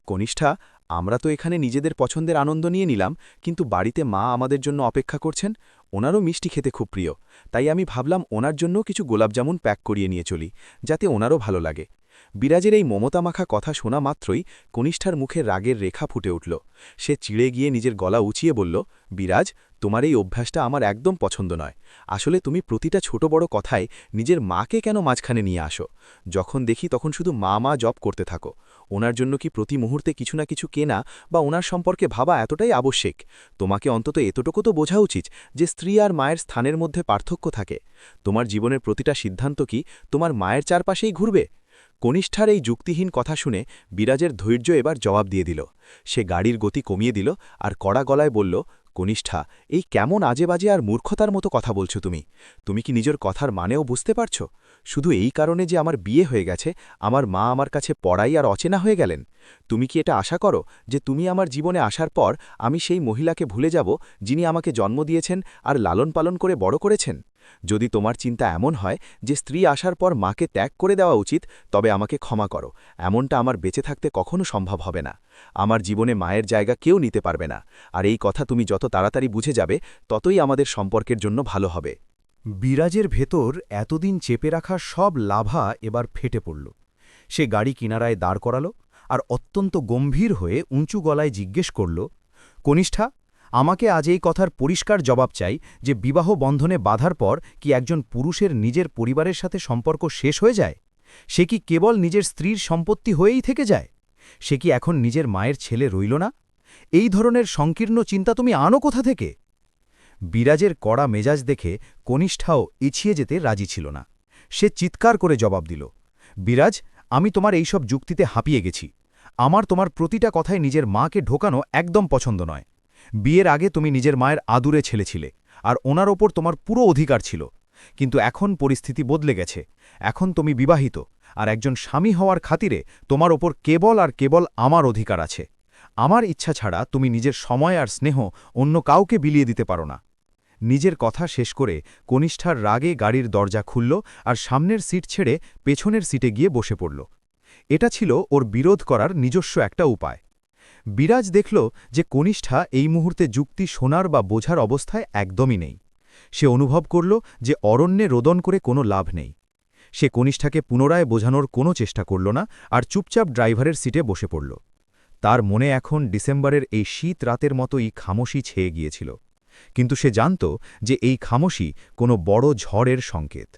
কনিষ্ঠা, আমরা তো এখানে নিজেদের পছন্দের আনন্দ নিয়ে নিলাম, কিন্তু বাড়িতে মা আমাদের জন্য অপেক্ষা করছেন। ওনারও মিষ্টি খেতে খুব প্রিয়, তাই আমি ভাবলাম ওনার জন্য কিছু গোলাপজামুন প্যাক করিয়ে নিয়ে চলি, যাতে ওনারও ভালো লাগে। বিরাজের এই মমতামাখা কথা শোনা মাত্রই কনিষ্ঠার মুখে রাগের রেখা ফুটে উঠল। সে চিড়ে গিয়ে নিজের গলা উঁচিয়ে বলল, বিরাজ, তোমার এই অভ্যাসটা আমার একদম পছন্দ নয়। আসলে তুমি প্রতিটা ছোট বড় কথায় নিজের মাকে কেন মাঝখানে নিয়ে আসো? যখন দেখি তখন শুধু মা মা জপ করতে থাকো। ওনার জন্য কি প্রতি মুহূর্তে কিছু না কিছু কেনা বা ওনার সম্পর্কে ভাবা এতটাই আবশ্যিক? তোমাকে অন্তত এতটুকু তো বোঝা উচিত যে স্ত্রী আর মায়ের স্থানের মধ্যে পার্থক্য থাকে। তোমার জীবনের প্রতিটা সিদ্ধান্ত কি তোমার মায়ের চারপাশেই ঘুরবে? কনিষ্ঠার এই যুক্তিহীন কথা শুনে বিরাজের ধৈর্য এবার জবাব দিয়ে দিল। সে গাড়ির গতি কমিয়ে দিল আর কড়া গলায় বলল, কনিষ্ঠা, এই কেমন আজে বাজে আর মূর্খতার মতো কথা বলছো তুমি? তুমি কি নিজের কথার মানেও বুঝতে পারছো? শুধু এই কারণে যে আমার বিয়ে হয়ে গেছে আমার মা আমার কাছে পড়াই আর অচেনা হয়ে গেলেন? তুমি কি এটা আশা করো যে তুমি আমার জীবনে আসার পর আমি সেই মহিলাকে ভুলে যাব যিনি আমাকে জন্ম দিয়েছেন আর লালন পালন করে বড় করেছেন? যদি তোমার চিন্তা এমন হয় যে স্ত্রী আসার পর মাকে ত্যাগ করে দেওয়া উচিত, তবে আমাকে ক্ষমা করো, এমনটা আমার বেঁচে থাকতে কখনো সম্ভব হবে না। আমার জীবনে মায়ের জায়গা কেউ নিতে পারবে না, আর এই কথা তুমি যত তাড়াতাড়ি বুঝে যাবে ততই আমাদের সম্পর্কের জন্য ভালো হবে। বিরাজের ভেতর এতদিন চেপে রাখা সব লাভা এবার ফেটে পড়ল। সে গাড়ি কিনারায় দাঁড় করাল আর অত্যন্ত গম্ভীর হয়ে উঁচু গলায় জিজ্ঞেস করল, কনিষ্ঠা, আমাকে আজ এই কথার পরিষ্কার জবাব চাই যে বিবাহ বন্ধনে বাধার পর কি একজন পুরুষের নিজের পরিবারের সাথে সম্পর্ক শেষ হয়ে যায়? সে কি কেবল নিজের স্ত্রীর সম্পত্তি হয়েই থেকে যায়? সে কি এখন নিজের মায়ের ছেলে রইল না? এই ধরনের সংকীর্ণ চিন্তা তুমি আনো কোথা থেকে? বিরাজের কড়া মেজাজ দেখে কনিষ্ঠাও ইছিয়ে যেতে রাজি ছিল না। সে চিৎকার করে জবাব দিল, বিরাজ, আমি তোমার এইসব যুক্তিতে হাঁপিয়ে গেছি। আমার তোমার প্রতিটা কথায় নিজের মাকে ঢোকানো একদম পছন্দ নয়। বিয়ের আগে তুমি নিজের মায়ের আদুরে ছেলে ছিলে, আর ওনার ওপর তোমার পুরো অধিকার ছিল। কিন্তু এখন পরিস্থিতি বদলে গেছে। এখন তুমি বিবাহিত, আর একজন স্বামী হওয়ার খাতিরে তোমার ওপর কেবল আর কেবল আমার অধিকার আছে। আমার ইচ্ছা ছাড়া তুমি নিজের সময় আর স্নেহ অন্য কাউকে বিলিয়ে দিতে পারো না। নিজের কথা শেষ করে কনিষ্ঠার রাগে গাড়ির দরজা খুলল আর সামনের সিট ছেড়ে পেছনের সিটে গিয়ে বসে পড়ল। এটা ছিল ওর বিরোধ করার নিজস্ব একটা উপায়। বিরাজ দেখল যে কনিষ্ঠা এই মুহূর্তে যুক্তি শোনার বা বোঝার অবস্থায় একদমই নেই। সে অনুভব করল যে অরণ্যে রোদন করে কোনো লাভ নেই। সে কনিষ্ঠাকে পুনরায় বোঝানোর কোনো চেষ্টা করল না আর চুপচাপ ড্রাইভারের সিটে বসে পড়ল। তার মনে এখন ডিসেম্বরের এই শীত রাতের মতোই খামোশি ছেয়ে গিয়েছিল, কিন্তু সে জানত যে এই খামোশি কোনো বড় ঝড়ের সংকেত।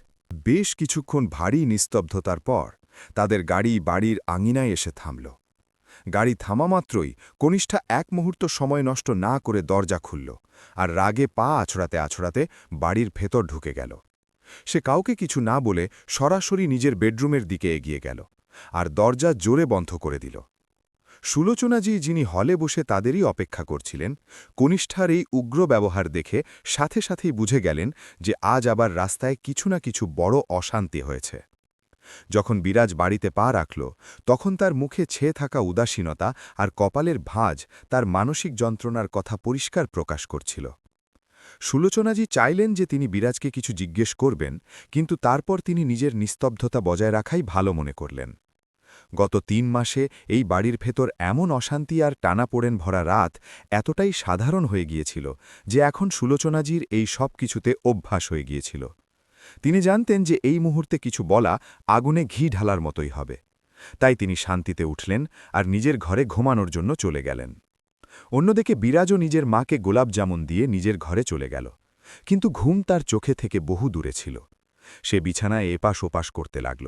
বেশ কিছুক্ষণ ভারী নিস্তব্ধতার পর তাদের গাড়ি বাড়ির আঙিনায় এসে থামল। গাড়ি থামা মাত্রই কনিষ্ঠা এক মুহূর্ত সময় নষ্ট না করে দরজা খুলল আর রাগে পা আছড়াতে আছড়াতে বাড়ির ভেতর ঢুকে গেল। সে কাউকে কিছু না বলে সরাসরি নিজের বেডরুমের দিকে এগিয়ে গেল আর দরজা জোরে বন্ধ করে দিল। সুলোচনাজি, যিনি হলে বসে তাদেরই অপেক্ষা করছিলেন, কনিষ্ঠার এই উগ্র ব্যবহার দেখে সাথে সাথেই বুঝে গেলেন যে আজ আবার রাস্তায় কিছু না কিছু বড় অশান্তি হয়েছে। যখন বিরাজ বাড়িতে পা রাখল, তখন তার মুখে ছেয়ে থাকা উদাসীনতা আর কপালের ভাঁজ তার মানসিক যন্ত্রণার কথা পরিষ্কার প্রকাশ করছিল। সুলোচনাজি চাইলেন যে তিনি বিরাজকে কিছু জিজ্ঞেস করবেন, কিন্তু তারপর তিনি নিজের নিস্তব্ধতা বজায় রাখাই ভালো মনে করলেন। গত ৩ মাসে এই বাড়ির ভেতর এমন অশান্তি আর টানাপোড়েন ভরা রাত এতটাই সাধারণ হয়ে গিয়েছিল যে এখন সুলোচনাজির এই সব কিছুতে অভ্যাস হয়ে গিয়েছিল। তিনি জানতেন যে এই মুহূর্তে কিছু বলা আগুনে ঘি ঢালার মতোই হবে। তাই তিনি শান্তিতে উঠলেন আর নিজের ঘরে ঘুমানোর জন্য চলে গেলেন। অন্যদিকে বিরাজও নিজের মাকে গোলাপ জামুন দিয়ে নিজের ঘরে চলে গেল, কিন্তু ঘুম তার চোখে থেকে বহু দূরে ছিল। সে বিছানায় এপাশ ওপাশ করতে লাগল,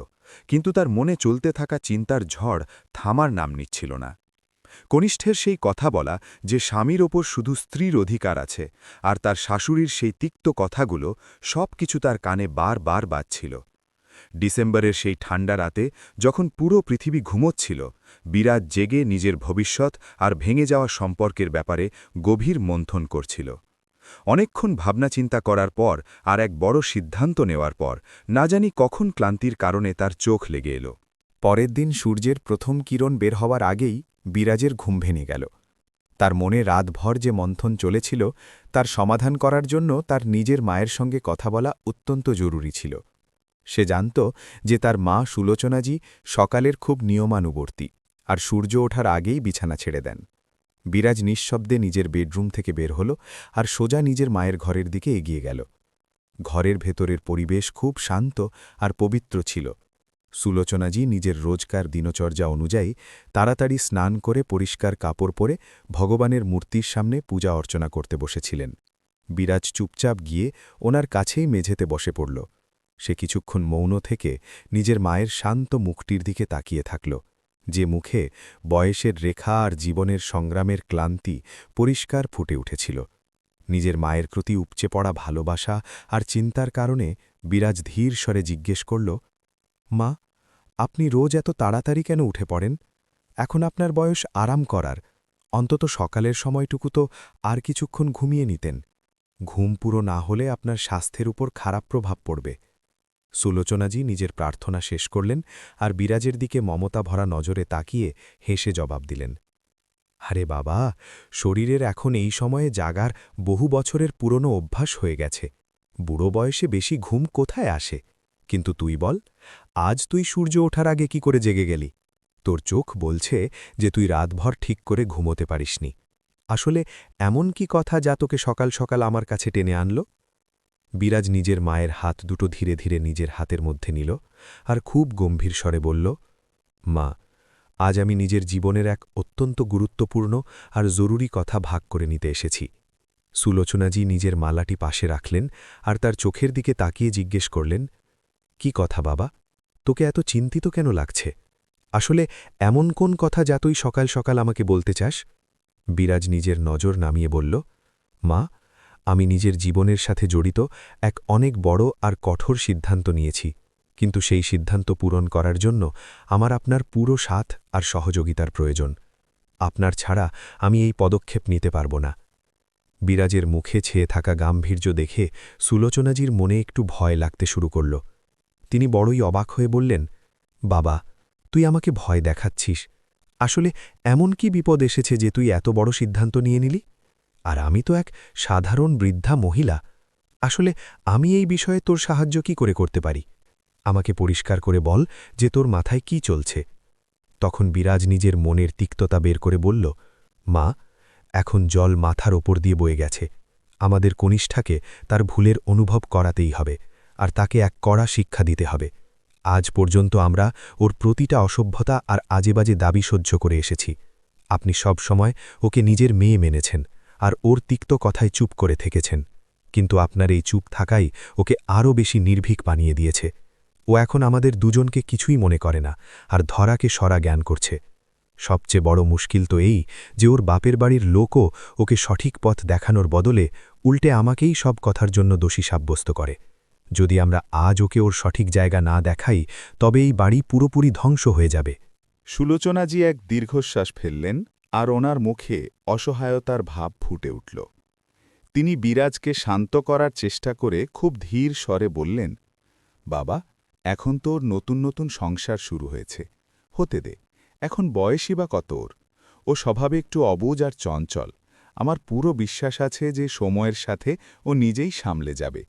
কিন্তু তার মনে চলতে থাকা চিন্তার ঝড় থামার নাম নিচ্ছিল না। কনিষ্ঠের সেই কথা বলা যে স্বামীর ওপর শুধু স্ত্রীর অধিকার আছে, আর তার শাশুড়ির সেই তিক্ত কথাগুলো সব কিছু তার কানে বারবার বাজছিল। ডিসেম্বরের সেই ঠান্ডা রাতে যখন পুরো পৃথিবী ঘুমোচ্ছিল, বিরাজ জেগে নিজের ভবিষ্যৎ আর ভেঙে যাওয়া সম্পর্কের ব্যাপারে গভীর মন্থন করছিল। অনেকক্ষণ ভাবনা চিন্তা করার পর আর এক বড় সিদ্ধান্ত নেওয়ার পর না জানি কখন ক্লান্তির কারণে তার চোখ লেগে এলো। পরের দিন সূর্যের প্রথম কিরণ বের হওয়ার আগেই বিরাজের ঘুম ভেঙে গেল। তার মনে রাতভর যে মন্থন চলেছিল তার সমাধান করার জন্য তার নিজের মায়ের সঙ্গে কথা বলা অত্যন্ত জরুরি ছিল। সে জানত যে তার মা সুলোচনাজি সকালের খুব নিয়মানুবর্তী আর সূর্য ওঠার আগেই বিছানা ছেড়ে দেন। বিরাজ নিঃশব্দে নিজের বেডরুম থেকে বের হল আর সোজা নিজের মায়ের ঘরের দিকে এগিয়ে গেল। ঘরের ভেতরের পরিবেশ খুব শান্ত আর পবিত্র ছিল। সুলোচনাজি নিজের রোজকার দিনচর্যা অনুযায়ী তাড়াতাড়ি স্নান করে পরিষ্কার কাপড় পরে ভগবানের মূর্তির সামনে পূজা অর্চনা করতে বসেছিলেন। বিরাজ চুপচাপ গিয়ে ওনার কাছেই মেঝেতে বসে পড়ল। সে কিছুক্ষণ মৌন থেকে নিজের মায়ের শান্ত মুখটির দিকে তাকিয়ে থাকল, যে মুখে বয়সের রেখা আর জীবনের সংগ্রামের ক্লান্তি পরিষ্কার ফুটে উঠেছিল। নিজের মায়ের প্রতি উপচে পড়া ভালোবাসা আর চিন্তার কারণে বিরাজ ধীর স্বরে জিজ্ঞেস করল, মা, আপনি রোজ এত তাড়াতাড়ি কেন উঠে পড়েন? এখন আপনার বয়স আরাম করার, অন্তত সকালের সময়টুকু তো আর কিছুক্ষণ ঘুমিয়ে নিতেন। ঘুম পুরো না হলে আপনার স্বাস্থ্যের উপর খারাপ প্রভাব পড়বে। সুলোচনাজি নিজের প্রার্থনা শেষ করলেন আর বিরাজের দিকে মমতা ভরা নজরে তাকিয়ে হেসে জবাব দিলেন, আরে বাবা, শরীরের এখন এই সময়ে জাগার বহু বছরের পুরনো অভ্যাস হয়ে গেছে। বুড়ো বয়সে বেশি ঘুম কোথায় আসে? কিন্তু তুই বল, আজ তুই সূর্য ওঠার আগে কি করে জেগে গেলি? তোর চোখ বলছে যে তুই রাতভর ঠিক করে ঘুমোতে পারিসনি। আসলে এমন কি কথা যা তোকে সকাল সকাল আমার কাছে টেনে আনল? বিরাজ নিজের মায়ের হাত দুটো ধীরে ধীরে নিজের হাতের মধ্যে নিল আর খুব গম্ভীর স্বরে বলল, মা, আজ আমি নিজের জীবনের এক অত্যন্ত গুরুত্বপূর্ণ আর জরুরি কথা ভাগ করে নিতে এসেছি। সুলোচনাজি নিজের মালাটি পাশে রাখলেন আর তার চোখের দিকে তাকিয়ে জিজ্ঞেস করলেন, কি কথা বাবা? তোকে এত চিন্তিত কেন লাগছে? আসলে এমন কোন কথা যা তুই সকাল সকাল আমাকে বলতে চাস? বিরাজ নিজের নজর নামিয়ে বলল, মা, আমি নিজের জীবনের সাথে জড়িত এক অনেক বড় আর কঠোর সিদ্ধান্ত নিয়েছি, কিন্তু সেই সিদ্ধান্ত পূরণ করার জন্য আমার আপনার পুরো সাথ আর সহযোগিতার প্রয়োজন। আপনার ছাড়া আমি এই পদক্ষেপ নিতে পারব না। বিরাজের মুখে ছেয়ে থাকা গাম্ভীর্য দেখে সুলোচনাজির মনে একটু ভয় লাগতে শুরু করল। তিনি বড়ই অবাক হয়ে বললেন, বাবা, তুই আমাকে ভয় দেখাচ্ছিস? আসলে এমন কি বিপদ এসেছে যে তুই এত বড় সিদ্ধান্ত নিয়ে নিলি? আর আমি তো এক সাধারণ বৃদ্ধা মহিলা। আসলে আমি এই বিষয়ে তোর সাহায্য কি করে করতে পারি? আমাকে পরিষ্কার করে বল যে তোর মাথায় কি চলছে। তখন বিরাজ নিজের মনের তিক্ততা বের করে বলল, মা, এখন জল মাথার ওপর দিয়ে বয়ে গেছে। আমাদের কনিষ্ঠাকে তার ভুলের অনুভব করাতেই হবে, আর তাকে এক কড়া শিক্ষা দিতে হবে। আজ পর্যন্ত আমরা ওর প্রতিটা অসভ্যতা আর আজেবাজে দাবি সহ্য করে এসেছি। আপনি সব সময় ওকে নিজের মেয়ে মেনেছেন আর ওর তিক্ত কথায় চুপ করে থেকেছেন, কিন্তু আপনার এই চুপ থাকাই ওকে আরও বেশি নির্ভীক বানিয়ে দিয়েছে। ও এখন আমাদের দুজনকে কিছুই মনে করে না আর ধরাকে সরা জ্ঞান করছে। সবচেয়ে বড় মুশকিল তো এই যে ওর বাপের বাড়ির লোকও ওকে সঠিক পথ দেখানোর বদলে উল্টে আমাকেই সব কথার জন্য দোষী সাব্যস্ত করে। যদি আমরা আজ ওকে ওর সঠিক জায়গা না দেখাই, তবে এই বাড়ি পুরোপুরি ধ্বংস হয়ে যাবে। সুলোচনাজি এক দীর্ঘশ্বাস ফেললেন আর ওনার মুখে অসহায়তার ভাব ফুটে উঠল। তিনি বিরাজকে শান্ত করার চেষ্টা করে খুব ধীর স্বরে বললেন, বাবা, এখন তো ওর নতুন নতুন সংসার শুরু হয়েছে, হতে দে। এখন বয়সই বা কত ওর? ও স্বভাবে একটু অবুঝ আর চঞ্চল। আমার পুরো বিশ্বাস আছে যে সময়ের সাথে ও নিজেই সামলে যাবে।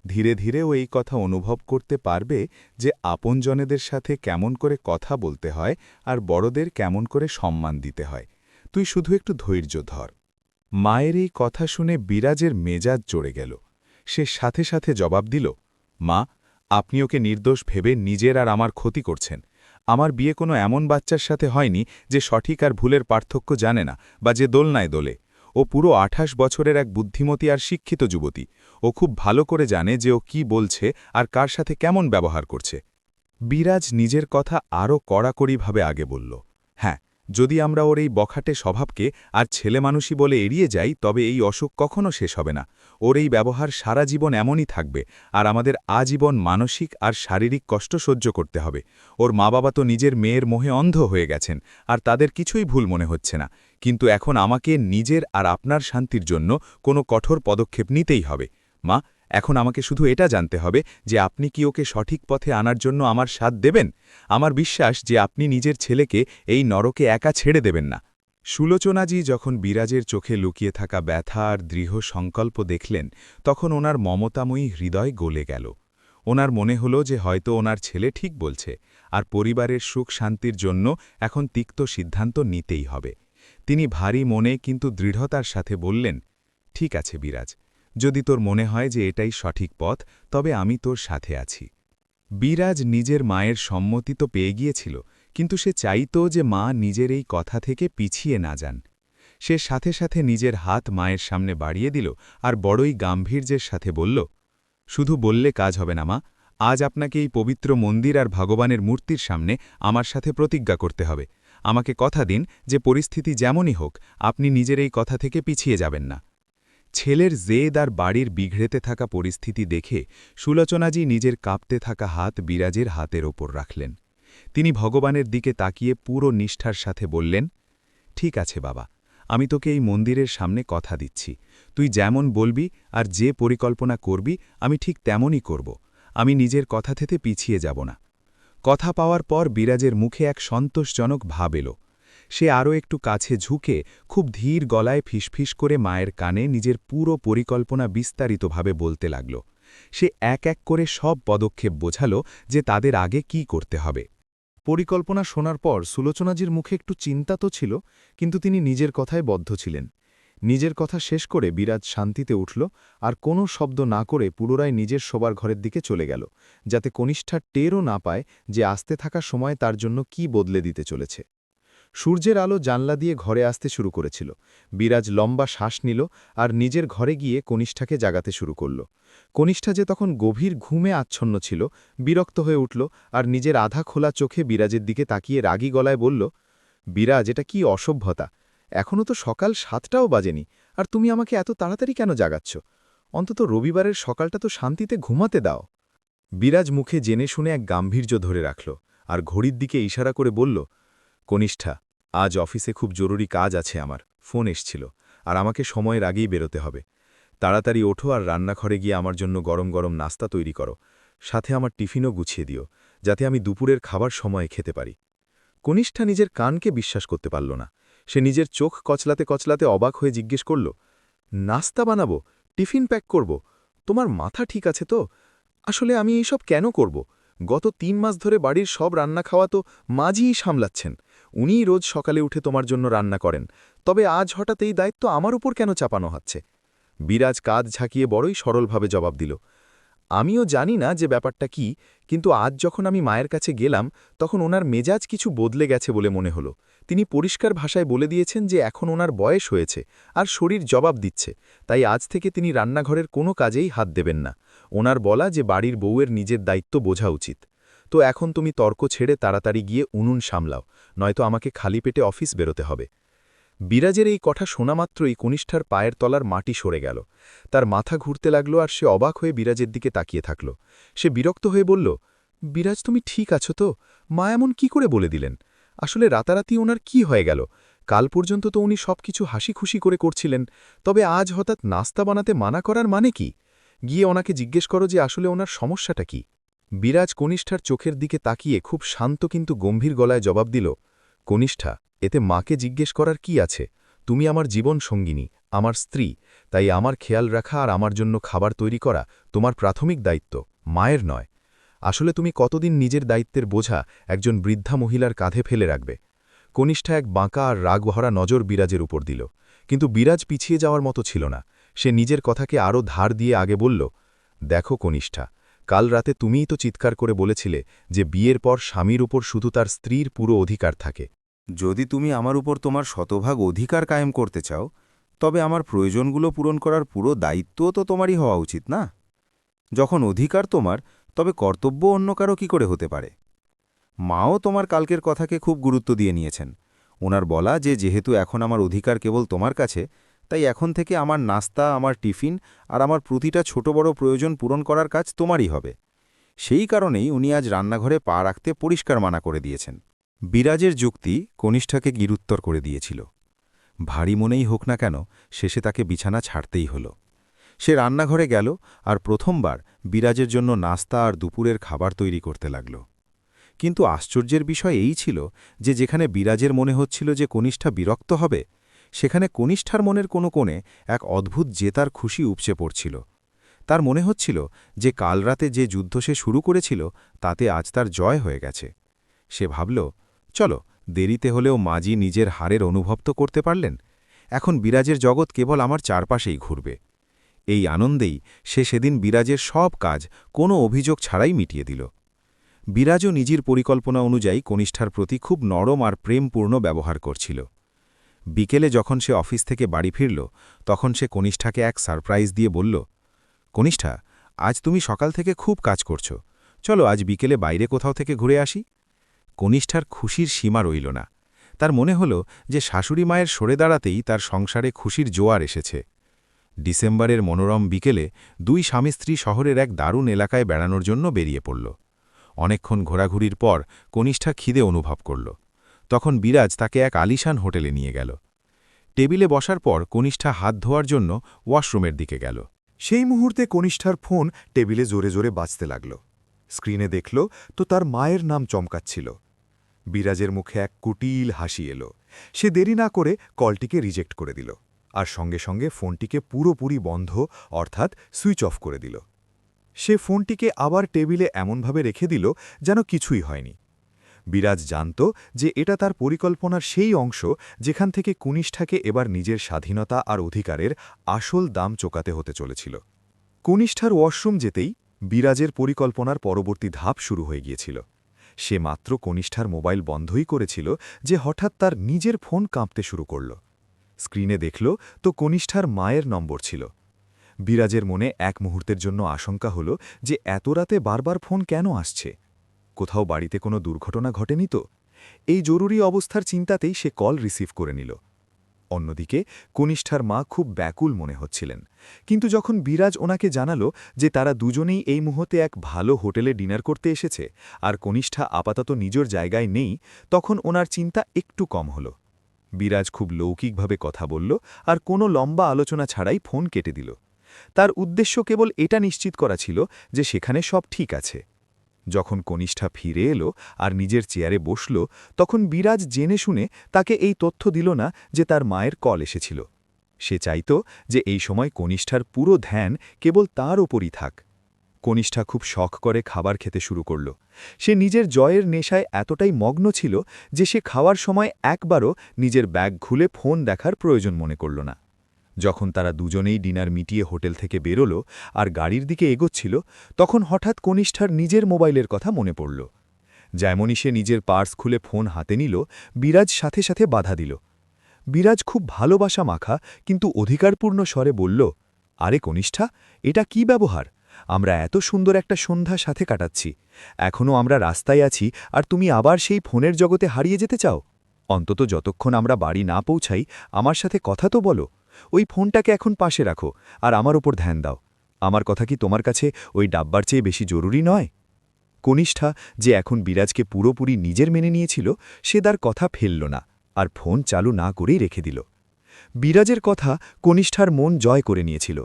ধীরে ধীরে ও এই কথা অনুভব করতে পারবে যে আপনজনেদের সাথে কেমন করে কথা বলতে হয় আর বড়দের কেমন করে সম্মান দিতে হয়। তুই শুধু একটু ধৈর্য ধর। মায়ের এই কথা শুনে বিরাজের মেজাজ চড়ে গেল। সে সাথে সাথে জবাব দিল, মা, আপনি ওকে নির্দোষ ভেবে নিজের আর আমার ক্ষতি করছেন। আমার বিয়ে কোনো এমন বাচ্চার সাথে হয়নি যে সঠিক আর ভুলের পার্থক্য জানে না বা যে দোলনায় দোলে। ও পুরো 28 বছরের এক বুদ্ধিমতী আর শিক্ষিত যুবতী। ও খুব ভালো করে জানে যে ও কি বলছে আর কার সাথে কেমন ব্যবহার করছে। বিরাজ নিজের কথা আরও কড়াকড়িভাবে আগে বলল, হ্যাঁ, যদি আমরা ওর এই বখাটে স্বভাবকে আর ছেলেমানুষই বলে এড়িয়ে যাই, তবে এই অসুখ কখনো শেষ হবে না। ওর এই ব্যবহার সারা জীবন এমনই থাকবে আর আমাদের আজীবন মানসিক আর শারীরিক কষ্ট সহ্য করতে হবে। ওর মা বাবা তো নিজের মেয়ের মোহে অন্ধ হয়ে গেছেন আর তাদের কিছুই ভুল মনে হচ্ছে না, কিন্তু এখন আমাকে নিজের আর আপনার শান্তির জন্য কোনো কঠোর পদক্ষেপ নিতেই হবে। মা, এখন আমাকে শুধু এটা জানতে হবে যে আপনি কি ওকে সঠিক পথে আনার জন্য আমার সাথ দেবেন। আমার বিশ্বাস যে আপনি নিজের ছেলেকে এই নরকে একা ছেড়ে দেবেন না। সুলোচনাজি যখন বিরাজের চোখে লুকিয়ে থাকা ব্যথা আর দৃঢ় সংকল্প দেখলেন, তখন ওনার মমতাময়ী হৃদয় গলে গেল। ওনার মনে হল যে হয়তো ওনার ছেলে ঠিক বলছে আর পরিবারের সুখ শান্তির জন্য এখন তিক্ত সিদ্ধান্ত নিতেই হবে। তিনি ভারী মনে কিন্তু দৃঢ়তার সাথে বললেন, ঠিক আছে বিরাজ, যদি তোর মনে হয় যে এটাই সঠিক পথ, তবে আমি তোর সাথে আছি। বিরাজ নিজের মায়ের সম্মতি তো পেয়ে গিয়েছিল, কিন্তু সে চাইত যে মা নিজের এই কথা থেকে পিছিয়ে না যান। সে সাথে সাথে নিজের হাত মায়ের সামনে বাড়িয়ে দিল আর বড়ই গাম্ভীর্যের সাথে বলল, শুধু বললে কাজ হবে না মা, আজ আপনাকে এই পবিত্র মন্দির আর ভগবানের মূর্তির সামনে আমার সাথে প্রতিজ্ঞা করতে হবে। আমাকে কথা দিন যে পরিস্থিতি যেমনই হোক আপনি নিজের এই কথা থেকে পিছিয়ে যাবেন না। ছেলের জেদ আর বাড়ির বিগড়েতে থাকা পরিস্থিতি দেখে সুলোচনাজি নিজের কাঁপতে থাকা হাত বিরাজের হাতের ওপর রাখলেন। তিনি ভগবানের দিকে তাকিয়ে পুরো নিষ্ঠার সাথে বললেন, ঠিক আছে বাবা, আমি তোকে এই মন্দিরের সামনে কথা দিচ্ছি। তুই যেমন বলবি আর যে পরিকল্পনা করবি আমি ঠিক তেমনই করব। আমি নিজের কথা থেকে পিছিয়ে যাব না। কথা পাওয়ার পর বিরাজের মুখে এক সন্তোষজনক ভাব এলো। সে আরও একটু কাছে ঝুঁকে খুব ধীর গলায় ফিসফিস করে মায়ের কানে নিজের পুরো পরিকল্পনা বিস্তারিতভাবে বলতে লাগল। সে এক এক করে সব পদক্ষেপ বোঝাল যে তাদের আগে কি করতে হবে। পরিকল্পনা শোনার পর সুলোচনাজির মুখে একটু চিন্তা তো ছিল, কিন্তু তিনি নিজের কথায় বদ্ধ ছিলেন। নিজের কথা শেষ করে বিরাজ শান্তিতে উঠল আর কোনো শব্দ না করে পুনরায় নিজের শোবার ঘরের দিকে চলে গেল, যাতে কনিষ্ঠা টেরও না পায় যে আসতে থাকা সময় তার জন্য কি বদলে দিতে চলেছে। সূর্যের আলো জানলা দিয়ে ঘরে আসতে শুরু করেছিল। বিরাজ লম্বা শ্বাস নিল আর নিজের ঘরে গিয়ে কনিষ্ঠাকে জাগাতে শুরু করল। কনিষ্ঠা যে তখন গভীর ঘুমে আচ্ছন্ন ছিল, বিরক্ত হয়ে উঠল আর নিজের আধা খোলা চোখে বিরাজের দিকে তাকিয়ে রাগী গলায় বলল, বিরাজ, এটা কি অসভ্যতা! এখনও তো সকাল 7টাও বাজেনি, আর তুমি আমাকে এত তাড়াতাড়ি কেন জাগাচ্ছ? অন্তত রবিবারের সকালটা তো শান্তিতে ঘুমাতে দাও। বিরাজ মুখে জেনে শুনে এক গাম্ভীর্য ধরে রাখল আর ঘড়ির দিকে ইশারা করে বলল, কনিষ্ঠা, আজ অফিসে খুব জরুরি কাজ আছে, আমার ফোন এসছিল আর আমাকে সময়ের আগেই বেরোতে হবে। তাড়াতাড়ি ওঠো আর রান্নাঘরে গিয়ে আমার জন্য গরম গরম নাস্তা তৈরি করো, সাথে আমার টিফিনও গুছিয়ে দিও, যাতে আমি দুপুরের খাবার সময়ে খেতে পারি। কনিষ্ঠা নিজের কানকে বিশ্বাস করতে পারল না। সে নিজের চোখ কচলাতে কচলাতে অবাক হয়ে জিজ্ঞেস করল, নাস্তা বানাবো? টিফিন প্যাক করব? তোমার মাথা ঠিক আছে তো? আসলে আমি এইসব কেন করব? গত 3 মাস ধরে বাড়ির সব রান্না খাওয়া তো মাঝিই সামলাচ্ছেন। উনিই রোজ সকালে উঠে তোমার জন্য রান্না করেন, তবে আজ হঠাৎ এই দায়িত্ব আমার উপর কেন চাপানো হচ্ছে? বিরাজ কাঁধ ঝাঁকিয়ে বড়ই সরলভাবে জবাব দিল, আমিও জানি না যে ব্যাপারটা কি, কিন্তু আজ যখন আমি মায়ের কাছে গেলাম তখন ওনার মেজাজ কিছু বদলে গেছে বলে মনে হলো। তিনি পরিষ্কার ভাষায় বলে দিয়েছেন যে এখন ওনার বয়স হয়েছে আর শরীর জবাব দিচ্ছে, তাই আজ থেকে তিনি রান্নাঘরের কোনো কাজেই হাত দেবেন না। ওনার বলা যে বাড়ির বউয়ের নিজের দায়িত্ব বোঝা উচিত। তো এখন তুমি তর্ক ছেড়ে তাড়াতাড়ি গিয়ে উনুন সামলাও, নয়তো আমাকে খালি পেটে অফিস বেরোতে হবে। বিরাজের এই কথা শোনামাত্রই কনিষ্ঠার পায়ের তলার মাটি সরে গেল। তার মাথা ঘুরতে লাগল আর সে অবাক হয়ে বিরাজের দিকে তাকিয়ে থাকল। সে বিরক্ত হয়ে বলল, বিরাজ, তুমি ঠিক আছো তো? মা এমন কি করে বলে দিলেন? আসলে রাতারাতি ওনার কি হয়ে গেল? কাল পর্যন্ত তো উনি সব কিছু হাসি খুশি করে করছিলেন, তবে আজ হঠাৎ নাস্তা বানাতে মানা করার মানে কি? গিয়ে ওনাকে জিজ্ঞেস করো যে আসলে ওনার সমস্যাটা কি। বিরাজ কনিষ্ঠার চোখের দিকে তাকিয়ে খুব শান্ত কিন্তু গম্ভীর গলায় জবাব দিল, কনিষ্ঠা, এতে মাকে জিজ্ঞেস করার কি আছে? তুমি আমার জীবন সঙ্গিনী, আমার স্ত্রী, তাই আমার খেয়াল রাখা আর আমার জন্য খাবার তৈরি করা তোমার প্রাথমিক দায়িত্ব, মায়ের নয়। আসলে তুমি কতদিন নিজের দায়িত্বের বোঝা একজন বৃদ্ধা মহিলার কাঁধে ফেলে রাখবে? কনিষ্ঠা এক বাঁকা আর রাগভরা নজর বিরাজের উপর দিল, কিন্তু বিরাজ পিছিয়ে যাওয়ার মতো ছিল না। সে নিজের কথাকে আরও ধার দিয়ে আগে বলল, দেখো কনিষ্ঠা, কাল রাতে তুমিই তো চিৎকার করে বলেছিলে যে বিয়ের পর স্বামীর উপর শুধু তার স্ত্রীর পুরো অধিকার থাকে। যদি তুমি আমার উপর তোমার শতভাগ অধিকার কায়েম করতে চাও, তবে আমার প্রয়োজনগুলো পূরণ করার পুরো দায়িত্বও তো তোমারই হওয়া উচিত না? যখন অধিকার তোমার, তবে কর্তব্য অন্য কারো কী করে হতে পারে? মাও তোমার কালকের কথাকে খুব গুরুত্ব দিয়ে নিয়েছেন। ওনার বলা যে যেহেতু এখন আমার অধিকার কেবল তোমার কাছে, তাই এখন থেকে আমার নাস্তা, আমার টিফিন আর আমার প্রতিটা ছোট বড় প্রয়োজন পূরণ করার কাজ তোমারই হবে। সেই কারণেই উনি আজ রান্নাঘরে পা রাখতে পরিষ্কার মানা করে দিয়েছেন। বিরাজের যুক্তি কনিষ্ঠাকে গিরুত্তর করে দিয়েছিল। ভারী মনেই হোক না কেন, শেষে তাকে বিছানা ছাড়তেই হল। সে রান্নাঘরে গেল আর প্রথমবার বিরাজের জন্য নাস্তা আর দুপুরের খাবার তৈরি করতে লাগল। কিন্তু আশ্চর্যের বিষয় এই ছিল যে যেখানে বিরাজের মনে হচ্ছিল যে কনিষ্ঠা বিরক্ত হবে, সেখানে কনিষ্ঠার মনের কোনো কোণে এক অদ্ভুত জেতার খুশি উপচে পড়ছিল। তার মনে হচ্ছিল যে কাল রাতে যে যুদ্ধ সে শুরু করেছিল তাতে আজ তার জয় হয়ে গেছে। সে ভাবল, চলো, দেরিতে হলেও মাজি নিজের হারের অনুভব তো করতে পারলেন। এখন বিরাজের জগৎ কেবল আমার চারপাশেই ঘুরবে। এই আনন্দেই সে সেদিন বিরাজের সব কাজ কোনো অভিযোগ ছাড়াই মিটিয়ে দিল। বিরাজও নিজের পরিকল্পনা অনুযায়ী কনিষ্ঠার প্রতি খুব নরম আর প্রেমপূর্ণ ব্যবহার করছিল। বিকেলে যখন সে অফিস থেকে বাড়ি ফিরল তখন সে কনিষ্ঠাকে এক সারপ্রাইজ দিয়ে বলল, কনিষ্ঠা, আজ তুমি সকাল থেকে খুব কাজ করছো, চলো আজ বিকেলে বাইরে কোথাও থেকে ঘুরে আসি। কনিষ্ঠার খুশির সীমা রইল না। তার মনে হল যে শাশুড়ি মায়ের সরে দাঁড়াতেই তার সংসারে খুশির জোয়ার এসেছে। ডিসেম্বরের মনোরম বিকেলে দুই স্বামী স্ত্রী শহরের এক দারুণ এলাকায় বেড়ানোর জন্য বেরিয়ে পড়ল। অনেকক্ষণ ঘোরাঘুরির পর কনিষ্ঠা খিদে অনুভব করল। তখন বিরাজ তাকে এক আলিশান হোটেলে নিয়ে গেল। টেবিলে বসার পর কনিষ্ঠা হাত ধোয়ার জন্য ওয়াশরুমের দিকে গেল। সেই মুহূর্তে কনিষ্ঠার ফোন টেবিলে জোরে জোরে বাজতে লাগল। স্ক্রিনে দেখল তো তার মায়ের নাম চমকাচ্ছিল। বিরাজের মুখে এক কুটিল হাসি এলো। সে দেরি না করে কলটিকে রিজেক্ট করে দিল আর সঙ্গে সঙ্গে ফোনটিকে পুরোপুরি বন্ধ অর্থাৎ সুইচ অফ করে দিল। সে ফোনটিকে আবার টেবিলে এমনভাবে রেখে দিল যেন কিছুই হয়নি। বিরাজ জানত যে এটা তার পরিকল্পনার সেই অংশ যেখান থেকে কনিষ্ঠাকে এবার নিজের স্বাধীনতা আর অধিকারের আসল দাম চোকাতে হতে চলেছিল। কনিষ্ঠার ওয়াশরুম যেতেই বিরাজের পরিকল্পনার পরবর্তী ধাপ শুরু হয়ে গিয়েছিল। সে মাত্র কনিষ্ঠার মোবাইল বন্ধই করেছিল যে হঠাৎ তার নিজের ফোন কাঁপতে শুরু করল। স্ক্রিনে দেখল তো কনিষ্ঠার মায়ের নম্বর ছিল। বিরাজের মনে এক মুহূর্তের জন্য আশঙ্কা হল যে এত রাতে বারবার ফোন কেন আসছে। কোথাও বাড়িতে কোনো দুর্ঘটনা ঘটেনি তো? এই জরুরি অবস্থার চিন্তাতেই সে কল রিসিভ করে নিল। অন্যদিকে কনিষ্ঠার মা খুব ব্যাকুল মনে হচ্ছিলেন, কিন্তু যখন বিরাজ ওনাকে জানালো যে তারা দুজনেই এই মুহূর্তে এক ভালো হোটেলে ডিনার করতে এসেছে আর কনিষ্ঠা আপাতত নিজের জায়গায় নেই, তখন ওনার চিন্তা একটু কম হল। বিরাজ খুব লৌকিকভাবে কথা বলল আর কোনো লম্বা আলোচনা ছাড়াই ফোন কেটে দিল। তার উদ্দেশ্য কেবল এটা নিশ্চিত করা ছিল যে সেখানে সব ঠিক আছে। যখন কনিষ্ঠা ফিরে এলো আর নিজের চেয়ারে বসল, তখন বিরাজ জেনে শুনে তাকে এই তথ্য দিল না যে তার মায়ের কল এসেছিল। সে চাইত যে এই সময় কনিষ্ঠার পুরো ধ্যান কেবল তার ওপরই থাক। কনিষ্ঠা খুব শখ করে খাবার খেতে শুরু করল। সে নিজের জয়ের নেশায় এতটাই মগ্ন ছিল যে সে খাওয়ার সময় একবারও নিজের ব্যাগ খুলে ফোন দেখার প্রয়োজন মনে করল না। যখন তারা দুজনেই ডিনার মিটিয়ে হোটেল থেকে বেরোল আর গাড়ির দিকে এগোচ্ছিল, তখন হঠাৎ কনিষ্ঠার নিজের মোবাইলের কথা মনে পড়ল। যেমনই সে নিজের পার্স খুলে ফোন হাতে নিল, বিরাজ সাথে সাথে বাধা দিল। বিরাজ খুব ভালোবাসা মাখা কিন্তু অধিকারপূর্ণ স্বরে বলল, আরে কনিষ্ঠা, এটা কি ব্যবহার? আমরা এত সুন্দর একটা সন্ধ্যা সাথে কাটাচ্ছি, এখনও আমরা রাস্তায় আছি আর তুমি আবার সেই ফোনের জগতে হারিয়ে যেতে চাও? অন্তত যতক্ষণ আমরা বাড়ি না পৌঁছাই আমার সাথে কথা তো বলো। ওই ফোনটাকে এখন পাশে রাখো আর আমার ওপর ধ্যান দাও। আমার কথা কি তোমার কাছে ওই ডাব্বার চেয়ে বেশি জরুরি নয়? কনিষ্ঠা, যে এখন বিরাজকে পুরোপুরি নিজের মেনে নিয়েছিল, সে তার কথা ফেলল না আর ফোন চালু না করেই রেখে দিল। বিরাজের কথা কনিষ্ঠার মন জয় করে নিয়েছিল।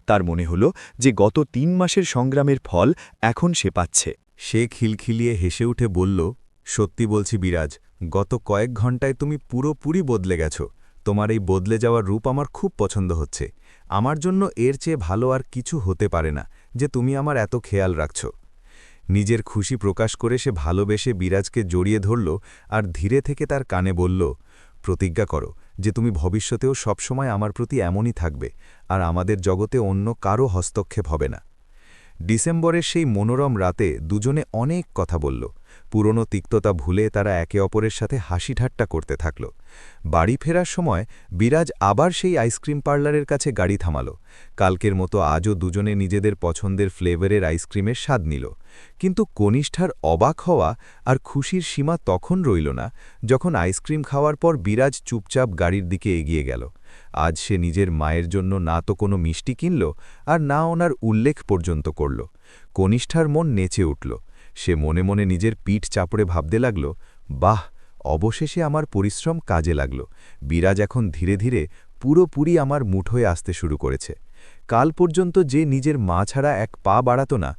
তার মনে হল যে গত ৩ মাসের সংগ্রামের ফল এখন সে পাচ্ছে। সে খিলখিলিয়ে হেসে উঠে বলল, সত্যি বলছি বিরাজ, গত কয়েক ঘন্টায় তুমি পুরোপুরি বদলে গেছো। তোমার এই বদলে যাওয়ার রূপ আমার খুব পছন্দ হচ্ছে। আমার জন্য এর চেয়ে ভালো আর কিছু হতে পারে না যে তুমি আমার এত খেয়াল রাখছ। নিজের খুশি প্রকাশ করে সে ভালোবেসে বিরাজকে জড়িয়ে ধরল আর ধীরে থেকে তার কানে বলল, প্রতিজ্ঞা করো যে তুমি ভবিষ্যতেও সবসময় আমার প্রতি এমনই থাকবে আর আমাদের জগতে অন্য কারও হস্তক্ষেপ হবে না। ডিসেম্বরের সেই মনোরম রাতে দুজনে অনেক কথা বলল। পুরনো তিক্ততা ভুলে তারা একে অপরের সাথে হাসি ঠাট্টা করতে থাকল। বাড়ি ফেরার সময় বিরাজ আবার সেই আইসক্রিম পার্লারের কাছে গাড়ি থামাল। কালকের মতো আজও দুজনে নিজেদের পছন্দের ফ্লেভারের আইসক্রিমের স্বাদ নিল। কিন্তু কনিষ্ঠার অবাক হওয়া আর খুশির সীমা তখন রইল না যখন আইসক্রিম খাওয়ার পর বিরাজ চুপচাপ গাড়ির দিকে এগিয়ে গেল। আজ সে নিজের মায়ের জন্য না তো কোনো মিষ্টি কিনল আর না ওনার উল্লেখ পর্যন্ত করল। কনিষ্ঠার মন নেচে উঠল। সে মনে মনে নিজের পিঠ চাপড়ে ভাবতে লাগল, বাহ, অবশেষে আমার পরিশ্রম কাজে লাগল। বিরাজ এখন ধীরে ধীরে পুরোপুরি আমার মুঠোয় আসতে শুরু করেছে। কাল পর্যন্ত যে নিজের মা ছাড়া এক পা বাড়াত না,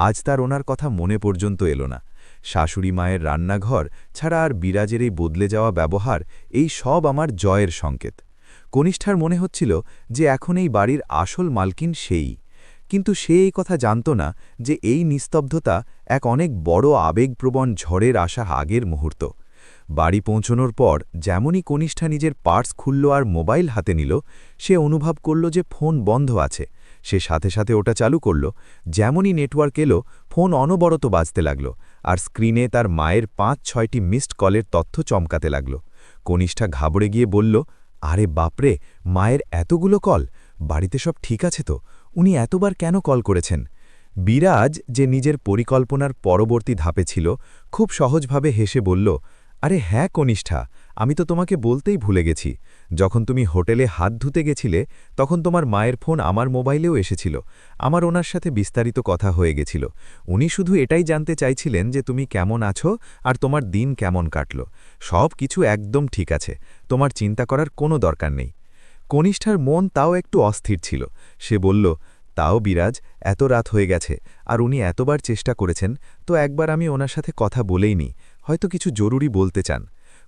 আজ তার ওনার কথা মনে পর্যন্ত এলো না। শাশুড়ি মায়ের রান্নাঘর ছাড়া আর বিরাজের এই বদলে যাওয়া ব্যবহার, এই সব আমার জয়ের সংকেত। কনিষ্ঠার মনে হচ্ছিল যে এখন এই বাড়ির আসল মালকিন সেই, কিন্তু সে এই কথা জানত না যে এই নিস্তব্ধতা এক অনেক বড় আবেগপ্রবণ ঝড়ের আসা আগের মুহূর্ত। বাড়ি পৌঁছনোর পর যেমনই কনিষ্ঠা নিজের পার্স খুলল আর মোবাইল হাতে নিল, সে অনুভব করল যে ফোন বন্ধ আছে। সে সাথে সাথে ওটা চালু করল। যেমনই নেটওয়ার্ক এলো, ফোন অনবরত বাজতে লাগল, আর স্ক্রিনে তার মায়ের ৫-৬টি মিসড কলের তথ্য চমকাতে লাগল। কনিষ্ঠা ঘাবড়ে গিয়ে বলল, আরে বাপরে, মায়ের এতগুলো কল! বাড়িতে সব ঠিক আছে তো? উনি এতবার কেন কল করেছেন? বিরাজ, যে নিজের পরিকল্পনার পরবর্তী ধাপে ছিল, খুব সহজভাবে হেসে বলল, আরে হ্যাঁ কনিষ্ঠা, আমি তো তোমাকে বলতেই ভুলে গেছি। যখন তুমি হোটেলে হাত ধুতে গেছিলে, তখন তোমার মায়ের ফোন আমার মোবাইলেও এসেছিল। আমার ওনার সাথে বিস্তারিত কথা হয়ে গেছিল। উনি শুধু এটাই জানতে চাইছিলেন যে তুমি কেমন আছো আর তোমার দিন কেমন কাটল। সব কিছু একদম ঠিক আছে, তোমার চিন্তা করার কোনো দরকার নেই। কনিষ্ঠার মন তাও একটু অস্থির ছিল। সে বলল, তাও বিরাজ, এত রাত হয়ে গেছে, আর উনি এতবার চেষ্টা করেছেন, তো একবার আমি ওনার সাথে কথা বলেই নি, হয়তো কিছু জরুরি বলতে চান।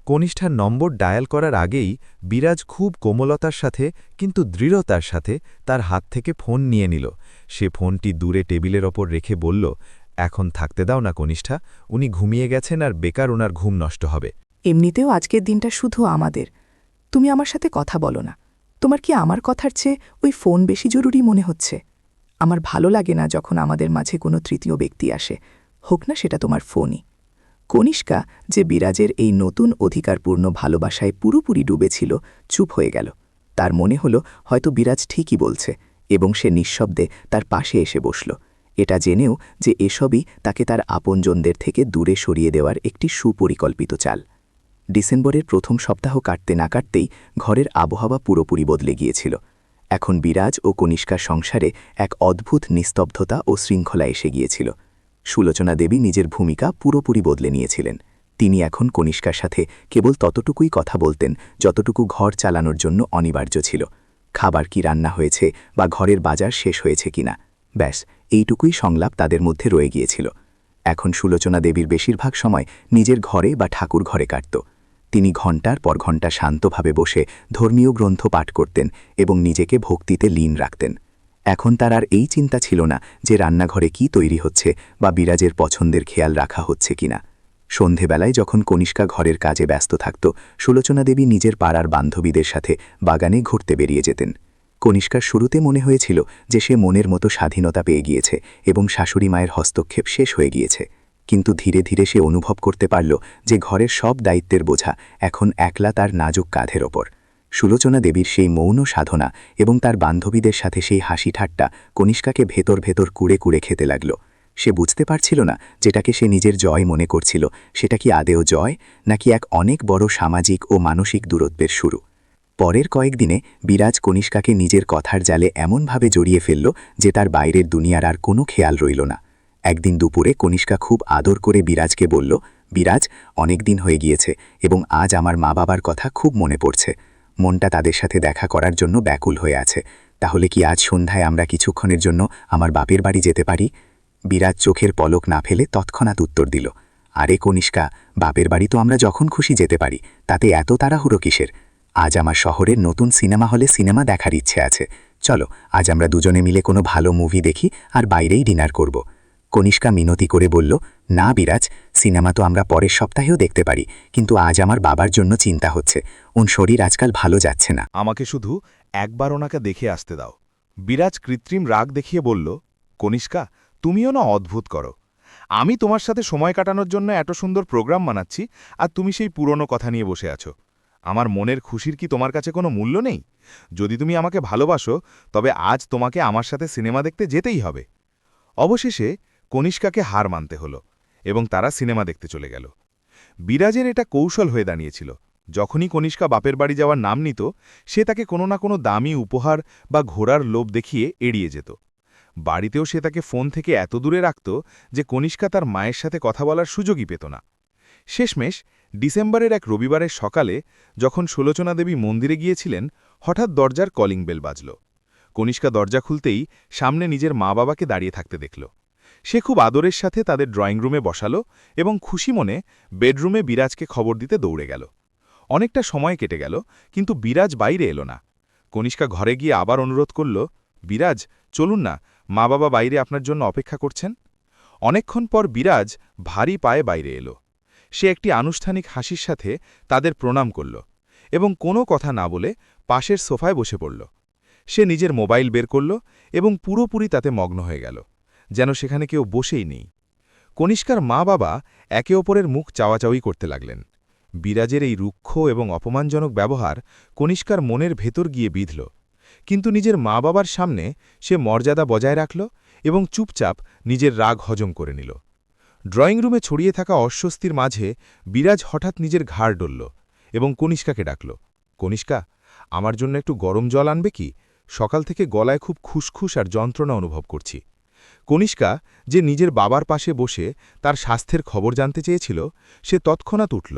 কনিষ্ঠার নম্বর ডায়াল করার আগেই বিরাজ খুব কোমলতার সাথে কিন্তু দৃঢ়তার সাথে তার হাত থেকে ফোন নিয়ে নিল। সে ফোনটি দূরে টেবিলের ওপর রেখে বলল, এখন থাকতে দাও না কনিষ্ঠা, উনি ঘুমিয়ে গেছেন আর বেকার ওনার ঘুম নষ্ট হবে। এমনিতেও আজকের দিনটা শুধু আমাদের। তুমি আমার সাথে কথা বলো না। তোমার কি আমার কথার চেয়ে ওই ফোন বেশি জরুরি মনে হচ্ছে? আমার ভালো লাগে না যখন আমাদের মাঝে কোনো তৃতীয় ব্যক্তি আসে, হোক না সেটা তোমার ফোনই। কনিষ্কা, যে বিরাজের এই নতুন অধিকারপূর্ণ ভালোবাসায় পুরোপুরি ডুবেছিল, চুপ হয়ে গেল। তার মনে হল হয়তো বিরাজ ঠিকই বলছে, এবং সে নিঃশব্দে তার পাশে এসে বসল, এটা জেনেও যে এসবই তাকে তার আপনজনদের থেকে দূরে সরিয়ে দেওয়ার একটি সুপরিকল্পিত চাল। ডিসেম্বরের প্রথম সপ্তাহ কাটতে না কাটতেই ঘরের আবহাওয়া পুরোপুরি বদলে গিয়েছিল। এখন বিরাজ ও কনিষ্কার সংসারে এক অদ্ভুত নিস্তব্ধতা ও শৃঙ্খলা এসে গিয়েছিল। সুলোচনা দেবী নিজের ভূমিকা পুরোপুরি বদলে নিয়েছিলেন। তিনি এখন কনিষ্কার সাথে কেবল ততটুকুই কথা বলতেন যতটুকু ঘর চালানোর জন্য অনিবার্য ছিল। খাবার কি রান্না হয়েছে বা ঘরের বাজার শেষ হয়েছে কিনা, ব্যাস এইটুকুই সংলাপ তাদের মধ্যে রয়ে গিয়েছিল। এখন সুলোচনা দেবীর বেশিরভাগ সময় নিজের ঘরে বা ঠাকুর ঘরে কাটত। তিনি ঘণ্টার পর ঘণ্টা শান্তভাবে বসে ধর্মীয় গ্রন্থ পাঠ করতেন এবং নিজেকে ভক্তিতে লীন রাখতেন। এখন তার আর এই চিন্তা ছিল না যে রান্নাঘরে কি তৈরি হচ্ছে বা বিরাজের পছন্দের খেয়াল রাখা হচ্ছে কিনা। সন্ধেবেলায় যখন কনিষ্কা ঘরের কাজে ব্যস্ত থাকত, সুলোচনা দেবী নিজের পাড়ার বান্ধবীদের সাথে বাগানে ঘুরতে বেরিয়ে যেতেন। কনিষ্কার শুরুতে মনে হয়েছিল যে সে মনের মতো স্বাধীনতা পেয়ে গিয়েছে এবং শাশুড়ি মায়ের হস্তক্ষেপ শেষ হয়ে গিয়েছে, কিন্তু ধীরে ধীরে সে অনুভব করতে পারল যে ঘরের সব দায়িত্বের বোঝা এখন একলা তার নাজুক কাঁধের ওপর। সুলোচনা দেবীর সেই মৌন সাধনা এবং তার বান্ধবীদের সাথে সেই হাসি ঠাট্টা কনিষ্কাকে ভেতর ভেতর কুড়ে কুড়ে খেতে লাগল। সে বুঝতে পারছিল না যেটাকে সে নিজের জয় মনে করছিল সেটা কি আদেও জয়, নাকি এক অনেক বড় সামাজিক ও মানসিক দূরত্বের শুরু। পরের কয়েকদিনে বিরাজ কনিষ্কাকে নিজের কথার জালে এমনভাবে জড়িয়ে ফেলল যে তার বাইরের দুনিয়ার আর কোনো খেয়াল রইল না। একদিন দুপুরে কনিষ্কা খুব আদর করে বিরাজকে বলল, বিরাজ, অনেক দিন হয়ে গিয়েছে এবং আজ আমার মা বাবার কথা খুব মনে পড়ছে। মনটা তাদের সাথে দেখা করার জন্য ব্যাকুল হয়ে আছে। তাহলে কি আজ সন্ধ্যায় আমরা কিছুক্ষণের জন্য আমার বাপের বাড়ি যেতে পারি? বিরাজ চোখের পলক না ফেলে তৎক্ষণাৎ উত্তর দিল, আরে কনিষ্কা, বাপের বাড়ি তো আমরা যখন খুশি যেতে পারি, তাতে এত তাড়াহুড়ো কিসের? আজ আমার শহরের নতুন সিনেমা হলে সিনেমা দেখার ইচ্ছে আছে। চলো, আজ আমরা দুজনে মিলে কোনো ভালো মুভি দেখি আর বাইরেই ডিনার করব। কনিষ্কা মিনতি করে বলল, না বিরাজ, সিনেমা তো আমরা পরের সপ্তাহেও দেখতে পারি, কিন্তু আজ আমার বাবার জন্য চিন্তা হচ্ছে। ওর শরীর আজকাল ভালো যাচ্ছে না। আমাকে শুধু একবার ওনাকে দেখে আসতে দাও। বিরাজ কৃত্রিম রাগ দেখিয়ে বলল, কনিষ্কা, তুমিও না অদ্ভুত করো। আমি তোমার সাথে সময় কাটানোর জন্য এত সুন্দর প্রোগ্রাম বানাচ্ছি, আর তুমি সেই পুরনো কথা নিয়ে বসে আছো। আমার মনের খুশির কি তোমার কাছে কোনো মূল্য নেই? যদি তুমি আমাকে ভালোবাসো, তবে আজ তোমাকে আমার সাথে সিনেমা দেখতে যেতেই হবে। অবশেষে কনিষ্কাকে হার মানতে হলো এবং তারা সিনেমা দেখতে চলে গেল। বিরাজের এটা কৌশল হয়ে দাঁড়িয়েছিল। যখনই কনিষ্কা বাপের বাড়ি যাওয়ার নাম নিত, সে তাকে কোনো না কোনো দামি উপহার বা ঘোড়ার লোভ দেখিয়ে এড়িয়ে যেত। বাড়িতেও সে তাকে ফোন থেকে এত দূরে রাখত যে কনিষ্কা তার মায়ের সাথে কথা বলার সুযোগই পেত না। শেষমেশ ডিসেম্বরের এক রবিবারের সকালে যখন সুলোচনা দেবী মন্দিরে গিয়েছিলেন, হঠাৎ দরজার কলিং বেল বাজল। কনিষ্কা দরজা খুলতেই সামনে নিজের মা বাবাকে দাঁড়িয়ে থাকতে দেখল। সে খুব আদরের সাথে তাদের ড্রয়িং রুমে বসালো এবং খুশি মনে বেডরুমে বিরাজকে খবর দিতে দৌড়ে গেল। অনেকটা সময় কেটে গেল, কিন্তু বিরাজ বাইরে এলো না। কনিষ্কা ঘরে গিয়ে আবার অনুরোধ করল, বিরাজ, চলুন না, মা বাবা বাইরে আপনার জন্য অপেক্ষা করছেন। অনেকক্ষণ পর বিরাজ ভারী পায়ে বাইরে এলো। সে একটি আনুষ্ঠানিক হাসির সাথে তাদের প্রণাম করল এবং কোনো কথা না বলে পাশের সোফায় বসে পড়ল। সে নিজের মোবাইল বের করল এবং পুরোপুরি তাতে মগ্ন হয়ে গেল, যেন সেখানে কেউ বসেই নেই। কনিষ্কার মা বাবা একে অপরের মুখ চাওয়াচাওয়ি করতে লাগলেন। বিরাজের এই রুক্ষ এবং অপমানজনক ব্যবহার কনিষ্কার মনের ভেতর গিয়ে বিঁধল, কিন্তু নিজের মা বাবার সামনে সে মর্যাদা বজায় রাখল এবং চুপচাপ নিজের রাগ হজম করে নিল। ড্রয়িং রুমে ছড়িয়ে থাকা অস্বস্তির মাঝে বিরাজ হঠাৎ নিজের ঘাড় ডলল এবং কনিষ্কাকে ডাকল, কনিষ্কা, আমার জন্য একটু গরম জল আনবে কি? সকাল থেকে গলায় খুব খুসখুস আর যন্ত্রণা অনুভব করছি। কনিষ্কা, যে নিজের বাবার পাশে বসে তার স্বাস্থ্যের খবর জানতে চেয়েছিল, সে তৎক্ষণাৎ উঠল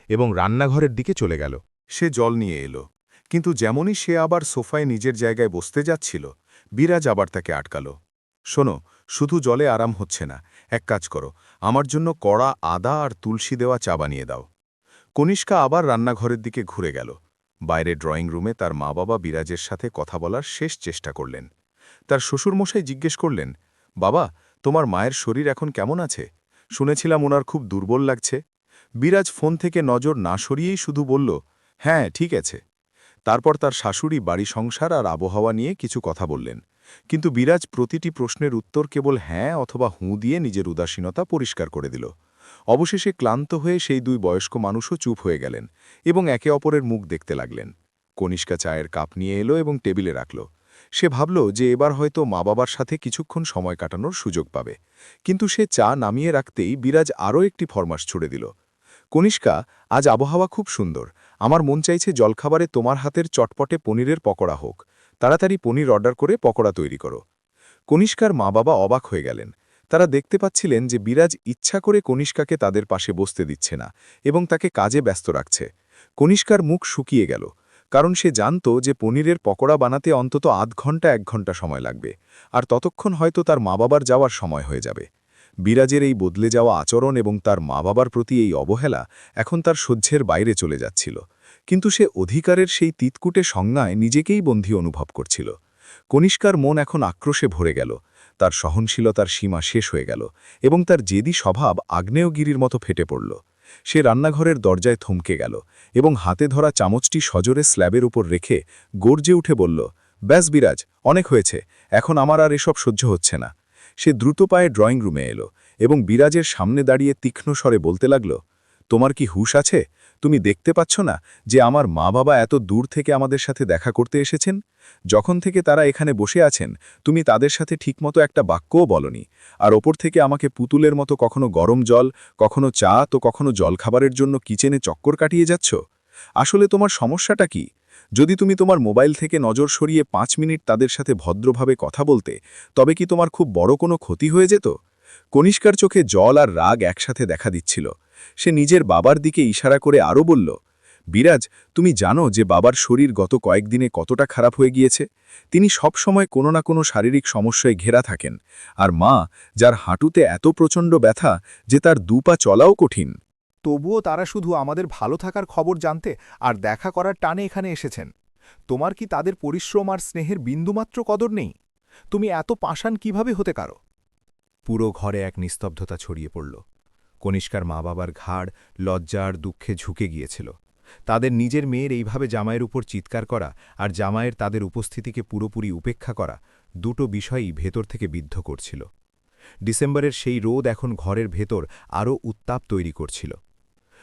এবং রান্নাঘরের দিকে চলে গেল। সে জল নিয়ে এলো, কিন্তু যেমনই সে আবার সোফায় নিজের জায়গায় বসতে যাচ্ছিল, বিরাজ আবার তাকে আটকাল। শোনো, শুধু জলে আরাম হচ্ছে না, এক কাজ করো, আমার জন্য কড়া আদা আর তুলসী দেওয়া চা বানিয়ে দাও। কনিষ্কা আবার রান্নাঘরের দিকে ঘুরে গেল। বাইরে ড্রয়িং রুমে তার মা বাবা বিরাজের সাথে কথা বলার শেষ চেষ্টা করলেন। তার শ্বশুরমশাই জিজ্ঞেস করলেন, বাবা, তোমার মায়ের শরীর এখন কেমন আছে? শুনেছিলাম ওনার খুব দুর্বল লাগছে। বিরাজ ফোন থেকে নজর না সরিয়েই শুধু বলল, হ্যাঁ, ঠিক আছে। তারপর তার শাশুড়ি বাড়ি সংসার আর আবহাওয়া নিয়ে কিছু কথা বললেন, কিন্তু বিরাজ প্রতিটি প্রশ্নের উত্তর কেবল হ্যাঁ অথবা হুঁ দিয়ে নিজের উদাসীনতা পরিষ্কার করে দিল। অবশেষে ক্লান্ত হয়ে সেই দুই বয়স্ক মানুষও চুপ হয়ে গেলেন এবং একে অপরের মুখ দেখতে লাগলেন। কনিষ্কা চায়ের কাপ নিয়ে এলো এবং টেবিলে রাখল। সে ভাবল যে এবার হয়তো মা বাবার সাথে কিছুক্ষণ সময় কাটানোর সুযোগ পাবে, কিন্তু সে চা নামিয়ে রাখতেই বিরাজ আরও একটি ফরমাস ছুড়ে দিল, কনিষ্কা, আজ আবহাওয়া খুব সুন্দর, আমার মন চাইছে জলখাবারে তোমার হাতের চটপটে পনিরের পকোড়া হোক। তাড়াতাড়ি পনির অর্ডার করে পকোড়া তৈরি করো। কনিষ্কার মা বাবা অবাক হয়ে গেলেন। তারা দেখতে পাচ্ছিলেন যে বিরাজ ইচ্ছা করে কনিষ্কাকে তাদের পাশে বসতে দিচ্ছে না এবং তাকে কাজে ব্যস্ত রাখছে। কনিষ্কার মুখ শুকিয়ে গেল, কারণ সে জানত যে পনিরের পকোড়া বানাতে অন্তত আধ ঘন্টা 1 ঘন্টা সময় লাগবে, আর ততক্ষণ হয়তো তার মা বাবার যাওয়ার সময় হয়ে যাবে। বিরাজের এই বদলে যাওয়া আচরণ এবং তার মা বাবার প্রতি এই অবহেলা এখন তার সহ্যের বাইরে চলে যাচ্ছিল, কিন্তু সে অধিকারের সেই তিতকুটে সংজ্ঞায় নিজেকেই বন্দী অনুভব করছিল। কনিষ্কার মন এখন আক্রোশে ভরে গেল, তার সহনশীলতার সীমা শেষ হয়ে গেল এবং তার জেদি স্বভাব আগ্নেয়গিরির মতো ফেটে পড়ল। সে রান্নাঘরের দরজায় থমকে গেল এবং হাতে ধরা চামচটি সজোরে স্ল্যাবের উপর রেখে গর্জে উঠে বলল, ব্যাস বিরাজ, অনেক হয়েছে, এখন আমার আর এসব সহ্য হচ্ছে না। সে দ্রুত পায়ে ড্রয়িং রুমে এলো এবং বিরাজের সামনে দাঁড়িয়ে তীক্ষ্ণ স্বরে বলতে লাগল, তোমার কি হুঁশ আছে? তুমি দেখতে পাচ্ছ না যে আমার মা বাবা এত দূর থেকে আমাদের সাথে দেখা করতে এসেছেন? যখন থেকে তারা এখানে বসে আছেন, তুমি তাদের সাথে ঠিকমতো একটা বাক্যও বলনি, আর ওপর থেকে আমাকে পুতুলের মতো কখনো গরম জল, কখনো চা, তো কখনো জলখাবারের জন্য কিচেনে চক্কর কাটিয়ে যাচ্ছ। আসলে তোমার সমস্যাটা কি? যদি তুমি তোমার মোবাইল থেকে নজর সরিয়ে 5 মিনিট তাদের সাথে ভদ্রভাবে কথা বলতে, তবে কি তোমার খুব বড় কোনো ক্ষতি হয়ে যেত? কনিষ্কার চোখে জল আর রাগ একসাথে দেখা দিচ্ছিল। সে নিজের বাবার দিকে ইশারা করে আরও বলল, বিরাজ, তুমি জানো যে বাবার শরীর গত কয়েকদিনে কতটা খারাপ হয়ে গিয়েছে? তিনি সব সময় কোনো না কোনো শারীরিক সমস্যায় ঘেরা থাকেন, আর মা, যার হাঁটুতে এত প্রচণ্ড ব্যথা যে তার 2 পা চলাও কঠিন। তবুও তারা শুধু আমাদের ভালো থাকার খবর জানতে আর দেখা করার টানে এখানে এসেছেন। তোমার কি তাদের পরিশ্রম আর স্নেহের বিন্দুমাত্র কদর নেই? তুমি এত পাষাণ কিভাবে হতে পারো? পুরো ঘরে এক নিস্তব্ধতা ছড়িয়ে পড়ল। কনিষ্কার মা বাবার ঘাড় লজ্জা আর দুঃখে ঝুঁকে গিয়েছিল। তাদের নিজের মেয়ের এইভাবে জামাইয়ের উপর চিৎকার করা আর জামাইয়ের তাদের উপস্থিতিকে পুরোপুরি উপেক্ষা করা, দুটো বিষয়ই ভেতর থেকে বিদ্ধ করছিল। ডিসেম্বরের সেই রোদ এখন ঘরের ভেতর আরও উত্তাপ তৈরি করছিল।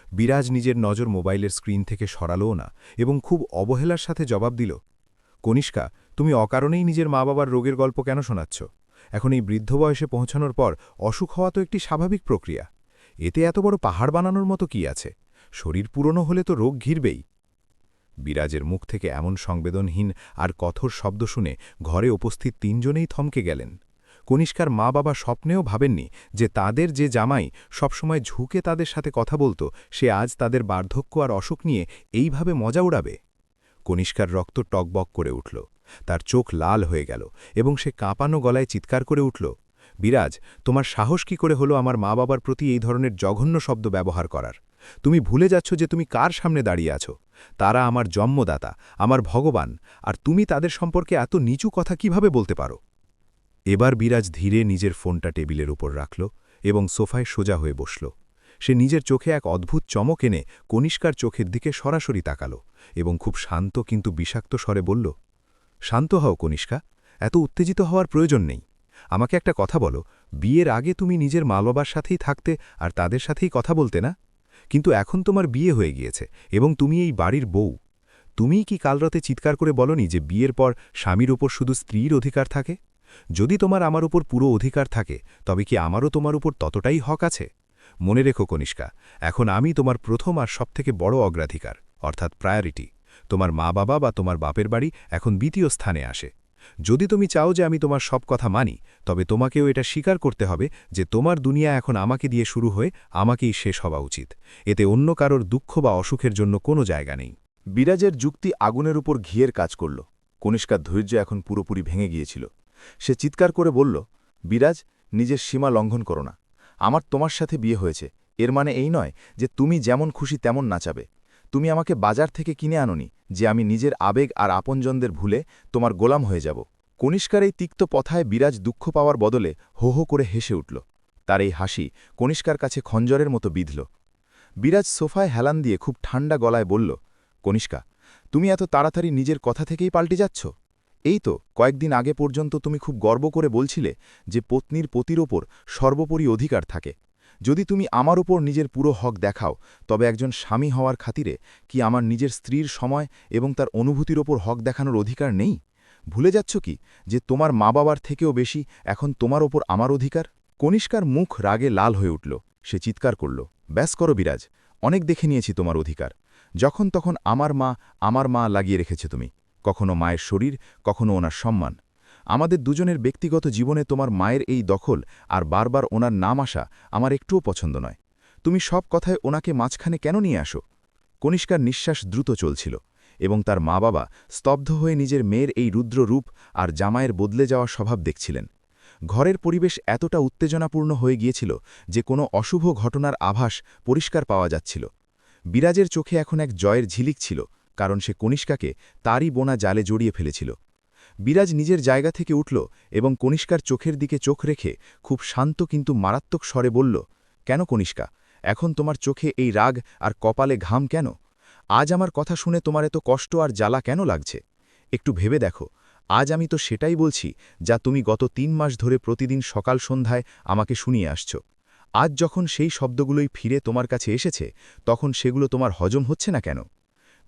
বিরাজ নিজের নজর মোবাইলের স্ক্রিন থেকে সরালও না এবং খুব অবহেলার সাথে জবাব দিল, কনিষ্কা, তুমি অকারণেই নিজের মা বাবার রোগের গল্প কেন শোনাচ্ছ? এখন এই বৃদ্ধ বয়সে পৌঁছানোর পর অসুখ হওয়া তো একটি স্বাভাবিক প্রক্রিয়া। এতে এত বড় পাহাড় বানানোর মতো কি আছে? শরীর পুরনো হলে তো রোগ ঘিরবেই। বিরাজের মুখ থেকে এমন সংবেদনহীন আর কঠোর শব্দ শুনে ঘরে উপস্থিত 3 জনেই থমকে গেলেন। কনিষ্কার মা বাবা স্বপ্নেও ভাবেননি যে তাদের যে জামাই সবসময় ঝুঁকে তাদের সাথে কথা বলতো, সে আজ তাদের বার্ধক্য আর অসুখ নিয়ে এইভাবে মজা উড়াবে। কনিষ্কার রক্ত টকবক করে উঠল, তার চোখ লাল হয়ে গেল এবং সে কাঁপানো গলায় চিৎকার করে উঠল, বিরাজ, তোমার সাহস কি করে হলো আমার মা বাবার প্রতি এই ধরনের জঘন্য শব্দ ব্যবহার করার? তুমি ভুলে যাচ্ছ যে তুমি কার সামনে দাঁড়িয়ে আছো। তারা আমার জন্মদাতা, আমার ভগবান, আর তুমি তাদের সম্পর্কে এত নিচু কথা কিভাবে বলতে পারো? এবার বিরাজ ধীরে নিজের ফোনটা টেবিলের উপর রাখল এবং সোফায় সোজা হয়ে বসল। সে নিজের চোখে এক অদ্ভুত চমক এনে কনিষ্কার চোখের দিকে সরাসরি তাকাল এবং খুব শান্ত কিন্তু বিষাক্ত স্বরে বলল, শান্ত হও কনিষ্কা, এত উত্তেজিত হওয়ার প্রয়োজন নেই। আমাকে একটা কথা বলো, বিয়ের আগে তুমি নিজের মা বাবার সাথেই থাকতে আর তাদের সাথেই কথা বলতে না? কিন্তু এখন তোমার বিয়ে হয়ে গিয়েছে এবং তুমি এই বাড়ির বউ। তুমিই কি কাল রাতে চিৎকার করে বলনি যে বিয়ের পর স্বামীর ওপর শুধু স্ত্রীর অধিকার থাকে? যদি তোমার আমার উপর পুরো অধিকার থাকে, তবে কি আমারও তোমার উপর ততটাই হক আছে? মনে রেখো কনিষ্কা, এখন আমি তোমার প্রথম আর সবথেকে বড় অগ্রাধিকার, অর্থাৎ প্রায়োরিটি। তোমার মা বাবা বা তোমার বাপের বাড়ি এখন দ্বিতীয় স্থানে আসে। যদি তুমি চাও যে আমি তোমার সব কথা মানি, তবে তোমাকেও এটা স্বীকার করতে হবে যে তোমার দুনিয়া এখন আমাকে দিয়ে শুরু হয়ে আমাকেই শেষ হওয়া উচিত। এতে অন্য কারোর দুঃখ বা অসুখের জন্য কোনো জায়গা নেই। বিরাজের যুক্তি আগুনের উপর ঘিয়ের কাজ করল। কনিষ্কার ধৈর্য এখন পুরোপুরি ভেঙে গিয়েছিল। সে চিৎকার করে বলল, বিরাজ, নিজের সীমা লঙ্ঘন করো না। আমার তোমার সাথে বিয়ে হয়েছে, এর মানে এই নয় যে তুমি যেমন খুশি তেমন নাচাবে। তুমি আমাকে বাজার থেকে কিনে আনোনি যে আমি নিজের আবেগ আর আপনজনদের ভুলে তোমার গোলাম হয়ে যাব। কনিষ্কার এই তিক্ত পথায় বিরাজ দুঃখ পাওয়ার বদলে হো হো করে হেসে উঠল। তার এই হাসি কনিষ্কার কাছে খঞ্জরের মতো বিঁধল। বিরাজ সোফায় হেলান দিয়ে খুব ঠান্ডা গলায় বলল, কনিষ্কা, তুমি এত তাড়াতাড়ি নিজের কথা থেকেই পাল্টে যাচ্ছ? এই তো কয়েকদিন আগে পর্যন্ত তুমি খুব গর্ব করে বলছিলে যে পত্নীর পতির ওপর সর্বোপরি অধিকার থাকে। যদি তুমি আমার ওপর নিজের পুরো হক দেখাও, তবে একজন স্বামী হওয়ার খাতিরে কি আমার নিজের স্ত্রীর সময় এবং তার অনুভূতির ওপর হক দেখানোর অধিকার নেই? ভুলে যাচ্ছ কি যে তোমার মা বাবার থেকেও বেশি এখন তোমার ওপর আমার অধিকার? কনিষ্কার মুখ রাগে লাল হয়ে উঠল। সে চিৎকার করল, ব্যাস করো বিরাজ, অনেক দেখে নিয়েছি তোমার অধিকার। যখন তখন আমার মা লাগিয়ে রেখেছে তুমি। কখনো মায়ের শরীর, কখনো ওনার সম্মান। আমাদের দুজনের ব্যক্তিগত জীবনে তোমার মায়ের এই দখল আর বারবার ওনার নাম আসা আমার একটুও পছন্দ নয়। তুমি সব কথায় ওনাকে মাঝখানে কেন নিয়ে আসো? কনিষ্কার নিঃশ্বাস দ্রুত চলছিল এবং তার মা বাবা স্তব্ধ হয়ে নিজের মেয়ের এই রুদ্র রূপ আর জামাইয়ের বদলে যাওয়া স্বভাব দেখছিলেন। ঘরের পরিবেশ এতটা উত্তেজনাপূর্ণ হয়ে গিয়েছিল যে কোনো অশুভ ঘটনার আভাস পরিষ্কার পাওয়া যাচ্ছিল। বিরাজের চোখে এখন এক জয়ের ঝিলিক ছিল, কারণ সে কনিষ্কাকে তারই বোনা জালে জড়িয়ে ফেলেছিল। বিরাজ নিজের জায়গা থেকে উঠল এবং কনিষ্কার চোখের দিকে চোখ রেখে খুব শান্ত কিন্তু মারাত্মক স্বরে বলল, কেন কনিষ্কা, এখন তোমার চোখে এই রাগ আর কপালে ঘাম কেন? আজ আমার কথা শুনে তোমার এত কষ্ট আর জ্বালা কেন লাগছে? একটু ভেবে দেখো, আজ আমি তো সেটাই বলছি যা তুমি গত ৩ মাস ধরে প্রতিদিন সকাল সন্ধ্যায় আমাকে শুনিয়ে আসছ। আজ যখন সেই শব্দগুলোই ফিরে তোমার কাছে এসেছে, তখন সেগুলো তোমার হজম হচ্ছে না কেন?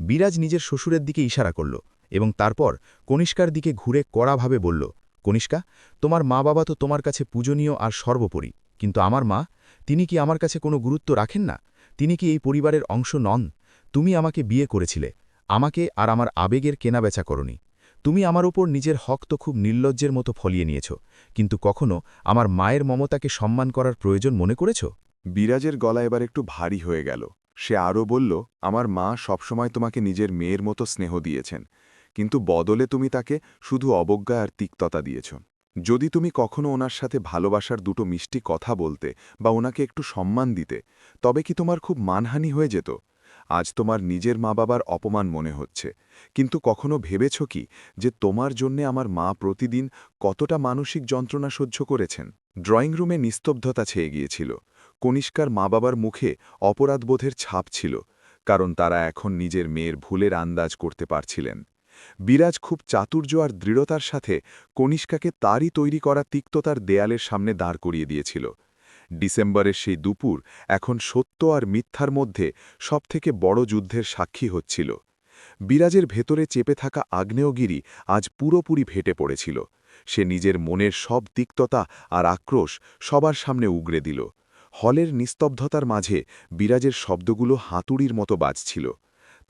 বিরাজ নিজের শ্বশুরের দিকে ইশারা করল এবং তারপর কনিষ্কার দিকে ঘুরে কড়াভাবে বলল, কনিষ্কা, তোমার মা বাবা তো তোমার কাছে পূজনীয় আর সর্বোপরি, কিন্তু আমার মা, তিনি কি আমার কাছে কোনো গুরুত্ব রাখেন না? তিনি কি এই পরিবারের অংশ নন? তুমি আমাকে বিয়ে করেছিলে, আমাকে আর আমার আবেগের কেনাবেচা করনি। তুমি আমার ওপর নিজের হক তো খুব নির্লজ্জের মতো ফলিয়ে নিয়েছ, কিন্তু কখনো আমার মায়ের মমতাকে সম্মান করার প্রয়োজন মনে করেছ? বিরাজের গলা এবার একটু ভারী হয়ে গেল। সে আরও বলল, আমার মা সবসময় তোমাকে নিজের মেয়ের মতো স্নেহ দিয়েছেন, কিন্তু বদলে তুমি তাকে শুধু অবজ্ঞা আর তিক্ততা দিয়েছ। যদি তুমি কখনো ওনার সাথে ভালোবাসার দুটো মিষ্টি কথা বলতে বা ওনাকে একটু সম্মান দিতে, তবে কি তোমার খুব মানহানি হয়ে যেত? আজ তোমার নিজের মা বাবার অপমান মনে হচ্ছে, কিন্তু কখনো ভেবেছ কি যে তোমার জন্যে আমার মা প্রতিদিন কতটা মানসিক যন্ত্রণা সহ্য করেছেন? ড্রয়িং রুমে নিস্তব্ধতা ছেয়ে গিয়েছিল। কনিষ্কার মা বাবার মুখে অপরাধবোধের ছাপ ছিল, কারণ তারা এখন নিজের মেয়ের ভুলের আন্দাজ করতে পারছিলেন। বিরাজ খুব চাতুর্য আর দৃঢ়তার সাথে কনিষ্কাকে তারই তৈরি করা তিক্ততার দেয়ালের সামনে দাঁড় করিয়ে দিয়েছিল। ডিসেম্বরের সেই দুপুর এখন সত্য আর মিথ্যার মধ্যে সবথেকে বড় যুদ্ধের সাক্ষী হচ্ছিল। বিরাজের ভেতরে চেপে থাকা আগ্নেয়গিরি আজ পুরোপুরি ফেটে পড়েছিল। সে নিজের মনের সব তিক্ততা আর আক্রোশ সবার সামনে উগরে দিল। হলের নিস্তব্ধতার মাঝে বিরাজের শব্দগুলো হাতুড়ির মতো বাজছিল।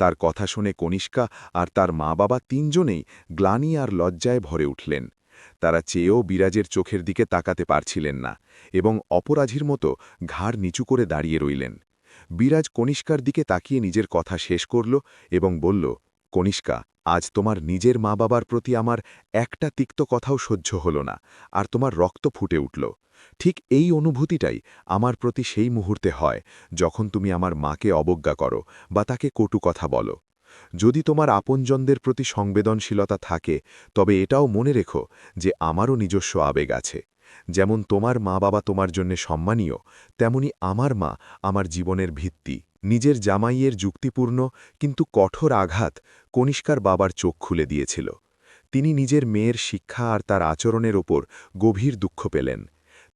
তার কথা শুনে কনিষ্কা আর তার মা বাবা তিনজনেই গ্লানি আর লজ্জায় ভরে উঠলেন। তারা চেয়েও বিরাজের চোখের দিকে তাকাতে পারছিলেন না এবং অপরাধীর মতো ঘাড় নিচু করে দাঁড়িয়ে রইলেন। বিরাজ কনিষ্কার দিকে তাকিয়ে নিজের কথা শেষ করল এবং বলল, কনিষ্কা, আজ তোমার নিজের মা বাবার প্রতি আমার একটা তিক্ত কথাও সহ্য হল না, আর তোমার রক্ত ফুটে উঠল। ঠিক এই অনুভূতিটাই আমার প্রতি সেই মুহূর্তে হয় যখন তুমি আমার মাকে অবজ্ঞা করো বা তাকে কটু কথা বলো। যদি তোমার আপনজনদের প্রতি সংবেদনশীলতা থাকে, তবে এটাও মনে রেখো যে আমারও নিজস্ব আবেগ আছে। যেমন তোমার মা বাবা তোমার জন্য সম্মানীয়, তেমনি আমার মা আমার জীবনের ভিত্তি। নিজের জামাইয়ের যুক্তিপূর্ণ কিন্তু কঠোর আঘাত কনিষ্কার বাবার চোখ খুলে দিয়েছিল। তিনি নিজের মেয়ের শিক্ষা আর তার আচরণের ওপর গভীর দুঃখ পেলেন।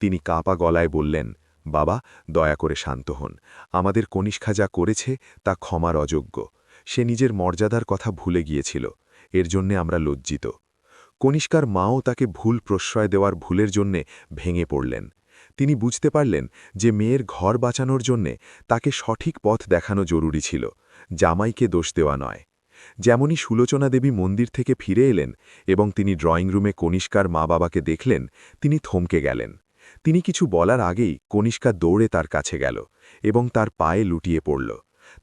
তিনি কাঁপা গলায় বললেন, বাবা, দয়া করে শান্ত হন। আমাদের কনিষ্কা যা করেছে তা ক্ষমার অযোগ্য। সে নিজের মর্যাদার কথা ভুলে গিয়েছিল। এর জন্যে আমরা লজ্জিত। কনিষ্কার মাও তাকে ভুল প্রশ্রয় দেওয়ার ভুলের জন্যে ভেঙে পড়লেন। তিনি বুঝতে পারলেন যে মেয়ের ঘর বাঁচানোর জন্যে তাকে সঠিক পথ দেখানো জরুরি ছিল, জামাইকে দোষ দেওয়া নয়। যেমনই সুলোচনা দেবী মন্দির থেকে ফিরে এলেন এবং তিনি ড্রয়িং রুমে কনিষ্কার মা বাবাকে দেখলেন, তিনি থমকে গেলেন। তিনি কিছু বলার আগেই কনিষ্কা দৌড়ে তার কাছে গেল এবং তার পায়ে লুটিয়ে পড়ল।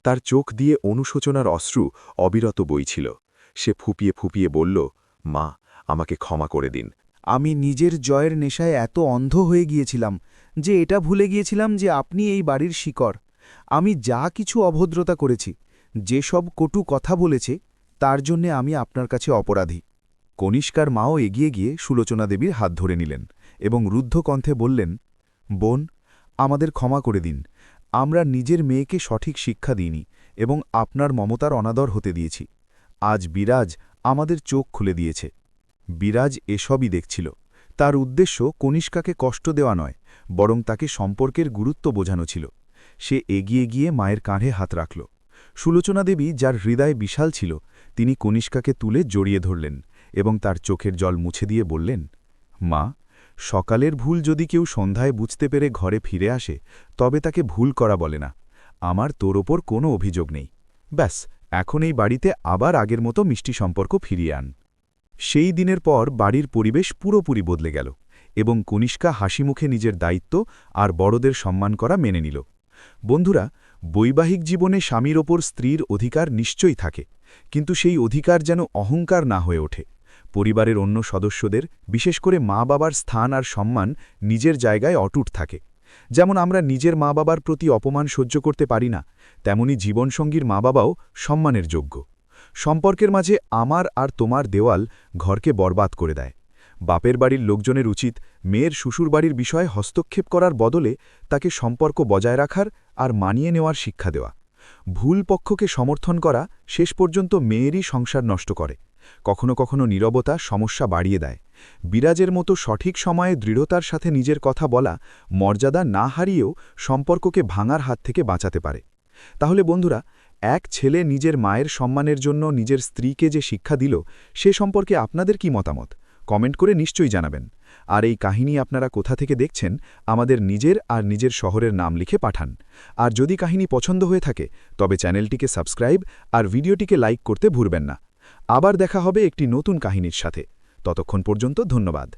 তার চোখ দিয়ে অনুশোচনার অশ্রু অবিরত বইছিল। সে ফুপিয়ে ফুপিয়ে বলল, মা, আমাকে ক্ষমা করে দিন। আমি নিজের জয়ের নেশায় এত অন্ধ হয়ে গিয়েছিলাম যে এটা ভুলে গিয়েছিলাম যে আপনি এই বাড়ির শিকড়। আমি যা কিছু অভদ্রতা করেছি, যেসব কটু কথা বলেছে, তার জন্যে আমি আপনার কাছে অপরাধী। কনিষ্কার মাও এগিয়ে গিয়ে সুলোচনা দেবীর হাত ধরে নিলেন এবং রুদ্ধ কণ্ঠে বললেন, বোন, আমাদের ক্ষমা করে দিন। আমরা নিজের মেয়েকে সঠিক শিক্ষা দিইনি এবং আপনার মমতার অনাদর হতে দিয়েছি। আজ বিরাজ আমাদের চোখ খুলে দিয়েছে। বিরাজ এসবই দেখছিল। তার উদ্দেশ্য কনিষ্কাকে কষ্ট দেওয়া নয়, বরং তাকে সম্পর্কের গুরুত্ব বোঝানো ছিল। সে এগিয়ে গিয়ে মায়ের কাঁধে হাত রাখল। সুলোচনা দেবী, যার হৃদয় বিশাল ছিল, তিনি কনিষ্কাকে তুলে জড়িয়ে ধরলেন এবং তার চোখের জল মুছে দিয়ে বললেন, মা, সকালের ভুল যদি কেউ সন্ধ্যায় বুঝতে পেরে ঘরে ফিরে আসে, তবে তাকে ভুল করা বলে না। আমার তোর ওপর কোনো অভিযোগ নেই। ব্যাস, এখন এই বাড়িতে আবার আগের মতো মিষ্টি সম্পর্ক ফিরিয়ে আন। সেই দিনের পর বাড়ির পরিবেশ পুরোপুরি বদলে গেল এবং কনিষ্কা হাসিমুখে নিজের দায়িত্ব আর বড়দের সম্মান করা মেনে নিল। বন্ধুরা, বৈবাহিক জীবনে স্বামীর ওপর স্ত্রীর অধিকার নিশ্চয়ই থাকে, কিন্তু সেই অধিকার যেন অহংকার না হয়ে ওঠে। পরিবারের অন্য সদস্যদের, বিশেষ করে মা বাবার স্থান আর সম্মান নিজের জায়গায় অটুট থাকে। যেমন আমরা নিজের মা বাবার প্রতি অপমান সহ্য করতে পারি না, তেমনি জীবনসঙ্গীর মা বাবাও সম্মানের যোগ্য। সম্পর্কের মাঝে আমার আর তোমার দেওয়াল ঘরকে বরবাদ করে দেয়। বাপের বাড়ির লোকজনের উচিত মেয়ের শ্বশুরবাড়ির বিষয়ে হস্তক্ষেপ করার বদলে তাকে সম্পর্ক বজায় রাখার আর মানিয়ে নেওয়ার শিক্ষা দেওয়া। ভুল পক্ষকে সমর্থন করা শেষ পর্যন্ত মেয়েরই সংসার নষ্ট করে। কখনো কখনো নীরবতা সমস্যা বাড়িয়ে দেয়। বিরাজের মতো সঠিক সময়ে দৃঢ়তার সাথে নিজের কথা বলা মর্যাদা না হারিয়েও সম্পর্ককে ভাঙার হাত থেকে বাঁচাতে পারে। তাহলে বন্ধুরা, এক ছেলে নিজের মায়ের সম্মানের জন্য নিজের স্ত্রীকে যে শিক্ষা দিল, সে সম্পর্কে আপনাদের কি মতামত? কমেন্ট করে নিশ্চয়ই জানাবেন। আর এই কাহিনী আপনারা কোথা থেকে দেখছেন, আমাদের নিজের আর নিজের শহরের নাম লিখে পাঠান। আর যদি কাহিনী পছন্দ হয়ে থাকে, তবে চ্যানেলটিকে সাবস্ক্রাইব আর ভিডিওটিকে লাইক করতে ভুলবেন না। আবার দেখা হবে একটি নতুন কাহিনীর সাথে। ততক্ষণ পর্যন্ত ধন্যবাদ।